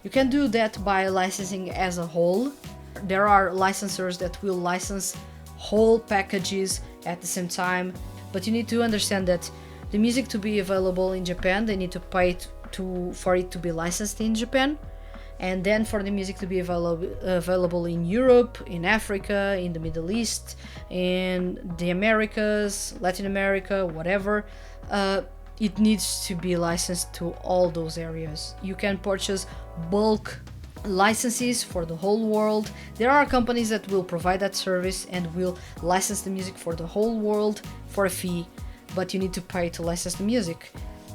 You can do that by licensing as a whole. There are licensors that will license whole packages at the same time, but you need to understand that the music to be available in Japan, they need to pay for it to be licensed in Japan, and then for the music to be available in Europe, in Africa, in the Middle East, in the Americas, Latin America, whatever, it needs to be licensed to all those areas. You can purchase bulk licenses for the whole world. There are companies that will provide that service and will license the music for the whole world for a fee, but you need to pay to license the music.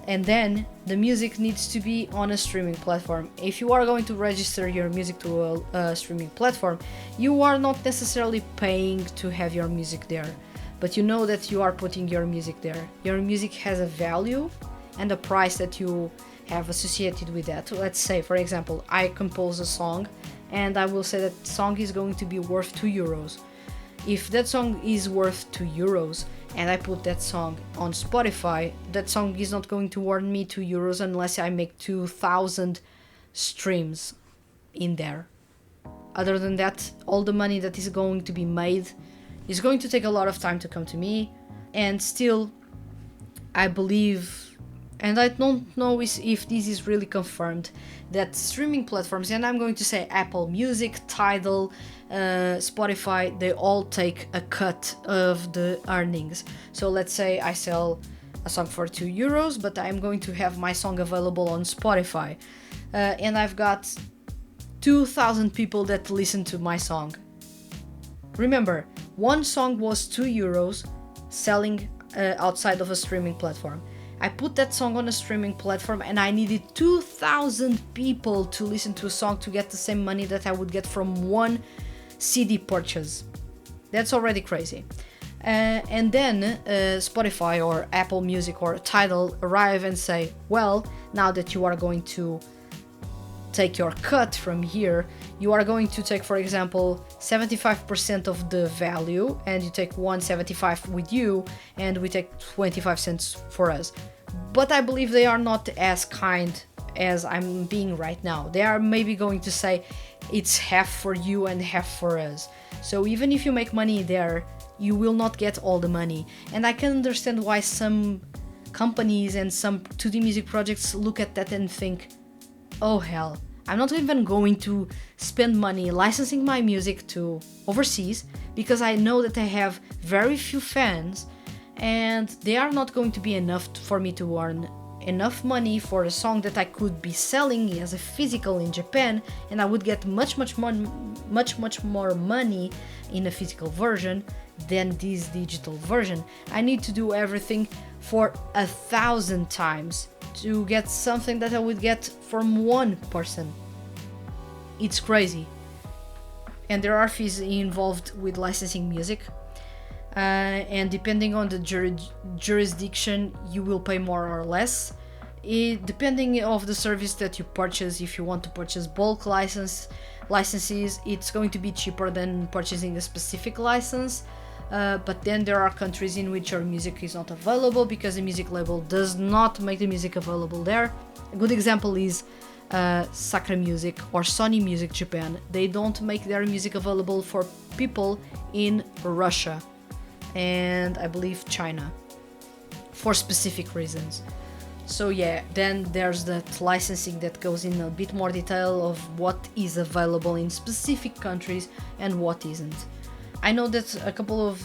And then the music needs to be on a streaming platform. If you are going to register your music to a streaming platform, you are not necessarily paying to have your music there, but you know that you are putting your music there. Your music has a value and a price that you have associated with that. Let's say, for example, I compose a song and I will say that song is going to be worth 2 euros. If that song is worth 2 euros and I put that song on Spotify, that song is not going to earn me 2 euros unless I make 2,000 streams in there. Other than that, all the money that is going to be made is going to take a lot of time to come to me, and still I believe, and I don't know if this is really confirmed, that streaming platforms, and I'm going to say Apple Music, Tidal, Spotify, they all take a cut of the earnings. So let's say I sell a song for 2 euros, but I'm going to have my song available on Spotify, and I've got 2,000 people that listen to my song. Remember, one song was 2 euros selling outside of a streaming platform. I put that song on a streaming platform and I needed 2,000 people to listen to a song to get the same money that I would get from one CD purchase. That's already crazy. And then Spotify or Apple Music or Tidal arrive and say, well, now that you are going to take your cut from here, you are going to take, for example, 75% of the value, and you take 175 with you, and we take 25 cents for us. But I believe they are not as kind as I'm being right now. They are maybe going to say it's half for you and half for us. So even if you make money there, you will not get all the money. And I can understand why some companies and some 2D music projects look at that and think, oh hell, I'm not even going to spend money licensing my music to overseas because I know that I have very few fans and they are not going to be enough for me to earn enough money for a song that I could be selling as a physical in Japan, and I would get much more money in a physical version than this digital version. I need to do everything for 1,000 times to get something that I would get from one person. It's crazy. And there are fees involved with licensing music. And depending on the jurisdiction, you will pay more or less. Depending of the service that you purchase, if you want to purchase bulk licenses, it's going to be cheaper than purchasing a specific license. But then there are countries in which your music is not available because the music label does not make the music available there. A good example is Sakuraba Music or Sony Music Japan. They don't make their music available for people in Russia and I believe China for specific reasons. So yeah, then there's that licensing that goes in a bit more detail of what is available in specific countries and what isn't. I know that a couple of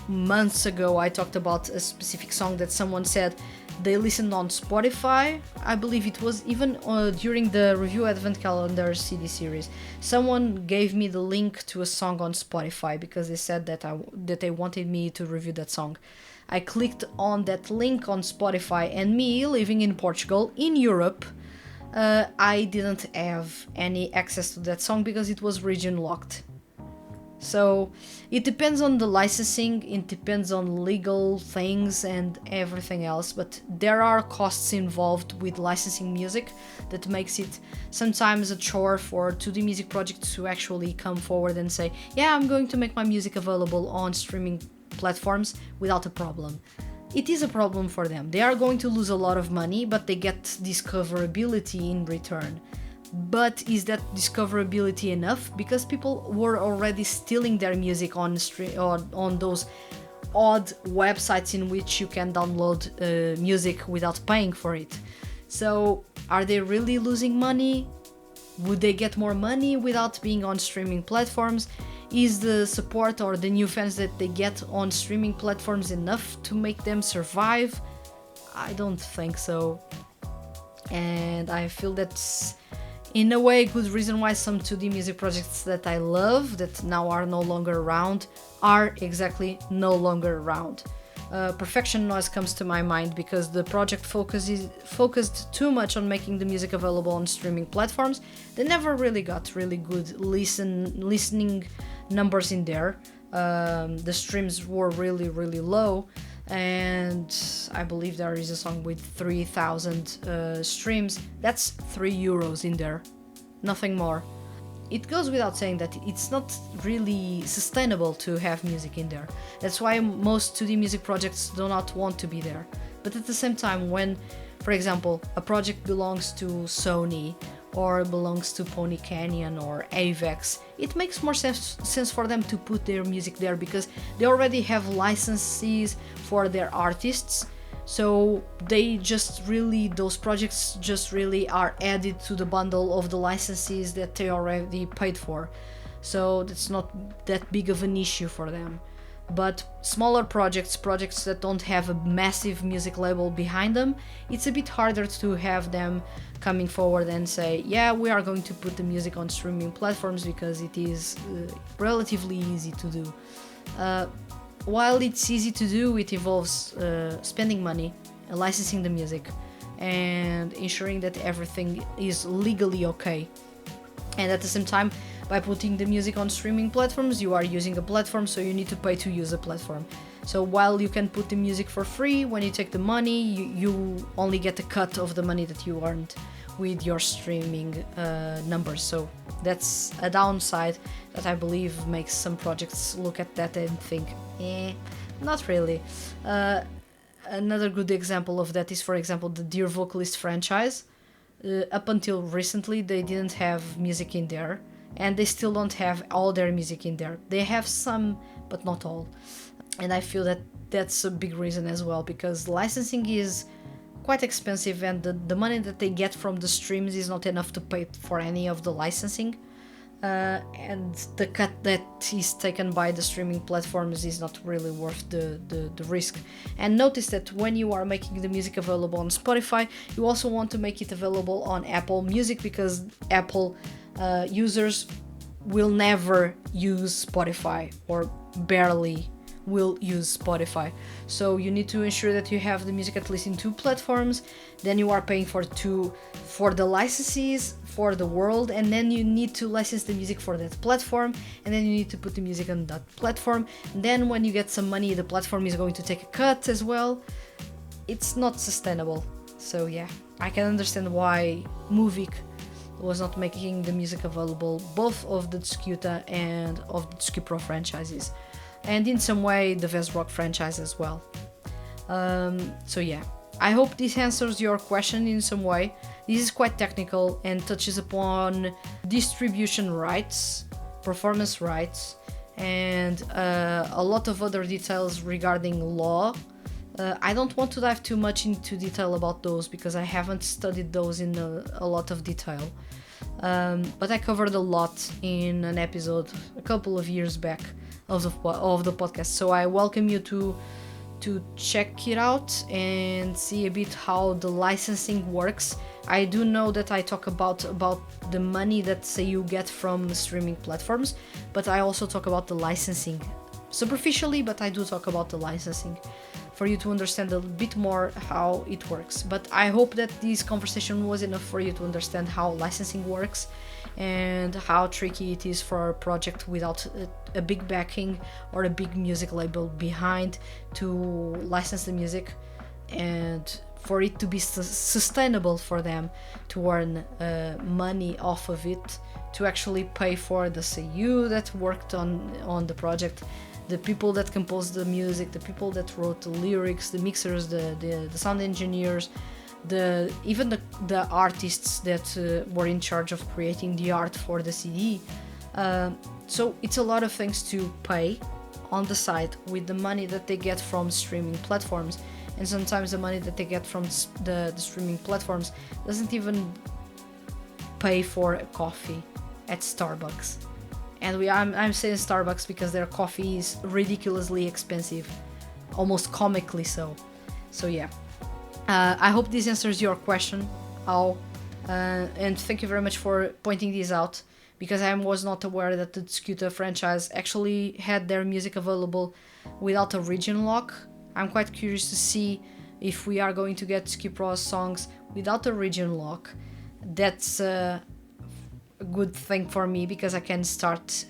months ago I talked about a specific song that someone said they listened on Spotify. I believe it was even during the Review Advent Calendar CD series. Someone gave me the link to a song on Spotify because they said that they wanted me to review that song. I clicked on that link on Spotify, and me living in Portugal, in Europe, I didn't have any access to that song because it was region locked. So it depends on the licensing, it depends on legal things and everything else, but there are costs involved with licensing music that makes it sometimes a chore for 2D music projects to actually come forward and say, yeah, I'm going to make my music available on streaming platforms without a problem. It is a problem for them. They are going to lose a lot of money, but they get discoverability in return. But is that discoverability enough? Because people were already stealing their music on those odd websites in which you can download music without paying for it. So are they really losing money? Would they get more money without being on streaming platforms? Is the support or the new fans that they get on streaming platforms enough to make them survive? I don't think so. And I feel that's In a way, a good reason why some 2D music projects that I love, that now are no longer around, are exactly no longer around. Perfection Noise comes to my mind because the project focused too much on making the music available on streaming platforms. They never really got really good listening numbers in there. The streams were really, really low, and I believe there is a song with 3,000 streams. That's €3 in there, nothing more. It goes without saying that it's not really sustainable to have music in there. That's why most 2D music projects do not want to be there. But at the same time, when, for example, a project belongs to Sony or belongs to Pony Canyon or Avex, it makes more sense for them to put their music there because they already have licenses for their artists. So those projects just really are added to the bundle of the licenses that they already paid for. So that's not that big of an issue for them. But smaller projects that don't have a massive music label behind them, it's a bit harder to have them coming forward and say, yeah, we are going to put the music on streaming platforms because it is relatively easy to do. While it's easy to do, it involves spending money, licensing the music, and ensuring that everything is legally okay. And at the same time, by putting the music on streaming platforms, you are using a platform, so you need to pay to use a platform. So while you can put the music for free, when you take the money, you only get a cut of the money that you earned with your streaming numbers. So that's a downside that I believe makes some projects look at that and think, not really. Another good example of that is, for example, the Dear Vocalist franchise. Up until recently, they didn't have music in there, and they still don't have all their music in there. They have some, but not all. And I feel that that's a big reason as well, because licensing is quite expensive, and the money that they get from the streams is not enough to pay for any of the licensing. And the cut that is taken by the streaming platforms is not really worth the risk. And notice that when you are making the music available on Spotify, you also want to make it available on Apple Music, because Apple users will never use Spotify, or barely will use Spotify. So you need to ensure that you have the music at least in 2 platforms. Then you are paying for the licenses for the world, and then you need to license the music for that platform, and then you need to put the music on that platform. And then when you get some money, the platform is going to take a cut as well. It's not sustainable. So yeah, I can understand why Movic was not making the music available, both of the Tsukita and of the Tsukipro franchises, and in some way the Vesrock franchise as well. So yeah, I hope this answers your question in some way. This is quite technical and touches upon distribution rights, performance rights, and a lot of other details regarding law. I don't want to dive too much into detail about those because I haven't studied those in a lot of detail. But I covered a lot in an episode a couple of years back of the podcast. So I welcome you to check it out and see a bit how the licensing works. I do know that I talk about the money that seiyuu get from streaming platforms, but I also talk about the licensing superficially, but I do talk about the licensing for you to understand a bit more how it works. But I hope that this conversation was enough for you to understand how licensing works and how tricky it is for a project without a big backing or a big music label behind to license the music, and for it to be sustainable for them to earn money off of it, to actually pay for the seiyuu that worked on the project, the people that composed the music, the people that wrote the lyrics, the mixers, the sound engineers, even the artists that were in charge of creating the art for the CD. So it's a lot of things to pay on the side with the money that they get from streaming platforms, and sometimes the money that they get from the streaming platforms doesn't even pay for a coffee at Starbucks. And I'm saying Starbucks because their coffee is ridiculously expensive, almost comically so. So yeah, I hope this answers your question, how And thank you very much for pointing this out, because I was not aware that the Tsukita franchise actually had their music available without a region lock. I'm quite curious to see if we are going to get Tsukipro's songs without a region lock. That's a good thing for me, because I can start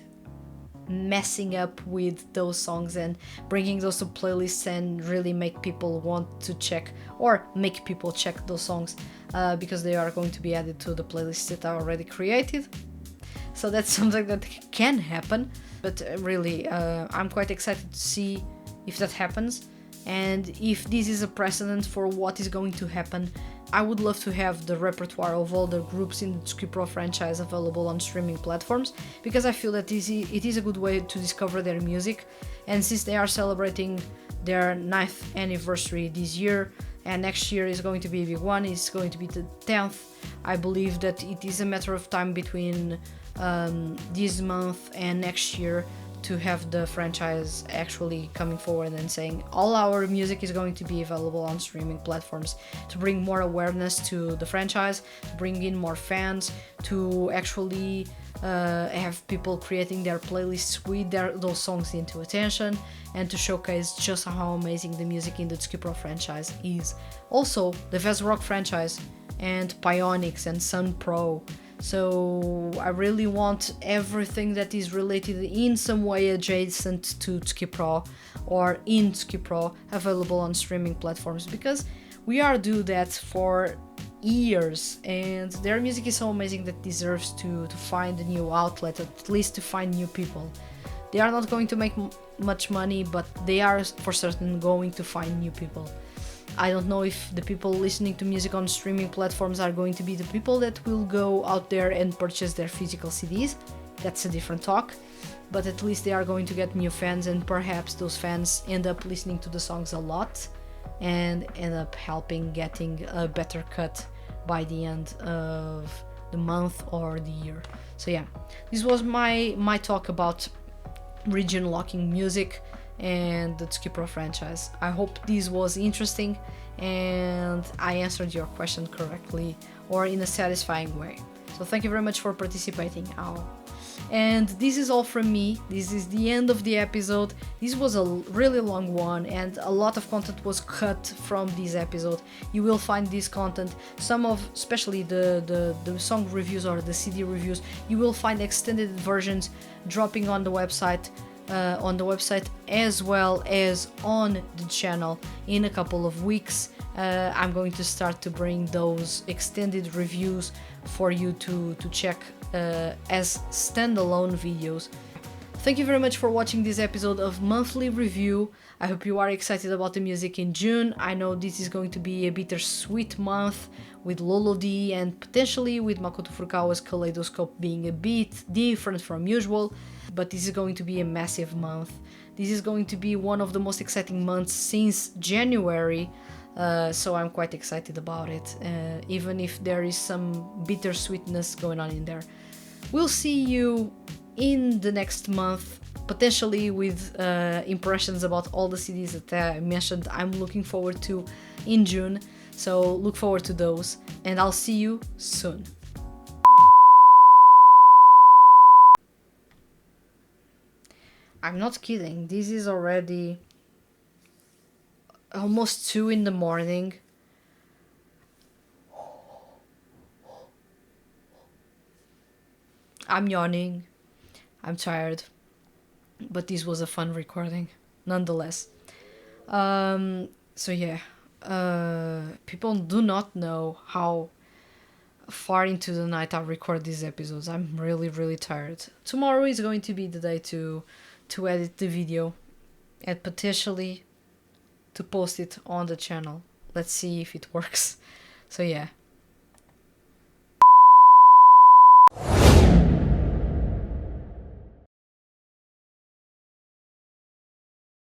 messing up with those songs and bringing those to playlists and really make people want to check, or make people check those songs, because they are going to be added to the playlists that are already created. So that's something that can happen, but really I'm quite excited to see if that happens, and if this is a precedent for what is going to happen. I would love to have the repertoire of all the groups in the Tsukipro franchise available on streaming platforms, because I feel that it is a good way to discover their music. And since they are celebrating their 9th anniversary this year, and next year is going to be a big one, it's going to be the 10th, I believe that it is a matter of time between this month and next year to have the franchise actually coming forward and saying all our music is going to be available on streaming platforms, to bring more awareness to the franchise, to bring in more fans, to actually have people creating their playlists with those songs into attention, and to showcase just how amazing the music in the Tsukipro franchise is. Also, the Vez Rock franchise and Pionix and Sun Pro. So I really want everything that is related in some way adjacent to Tsukipro or in Tsukipro available on streaming platforms, because we are due that for years, and their music is so amazing that deserves to find a new outlet, at least to find new people. They are not going to make much money, but they are for certain going to find new people. I don't know if the people listening to music on streaming platforms are going to be the people that will go out there and purchase their physical CDs. That's a different talk. But at least they are going to get new fans, and perhaps those fans end up listening to the songs a lot and end up helping getting a better cut by the end of the month or the year. So yeah, this was my talk about region locking music and the Tsukipro franchise. I hope this was interesting and I answered your question correctly or in a satisfying way. So thank you very much for participating. And this is all from me. This is the end of the episode. This was a really long one and a lot of content was cut from this episode. You will find this content, some of, especially the song reviews or the CD reviews, you will find extended versions dropping on the website as well as on the channel in a couple of weeks. I'm going to start to bring those extended reviews for you to check as standalone videos. Thank you very much for watching this episode of Monthly Review. I hope you are excited about the music in June. I know this is going to be a bittersweet month with Lolo D and potentially with Makoto Furukawa's Kaleidoscope being a bit different from usual, but this is going to be a massive month. This is going to be one of the most exciting months since January, so I'm quite excited about it, even if there is some bittersweetness going on in there. We'll see you in the next month, potentially with impressions about all the CDs that I mentioned I'm looking forward to in June, so look forward to those, and I'll see you soon. I'm not kidding, this is already almost 2 in the morning. I'm yawning, I'm tired, but this was a fun recording nonetheless. So yeah, people do not know how far into the night I record these episodes. I'm really tired. Tomorrow is going to be the day to edit the video and potentially to post it on the channel. Let's see if it works. So yeah,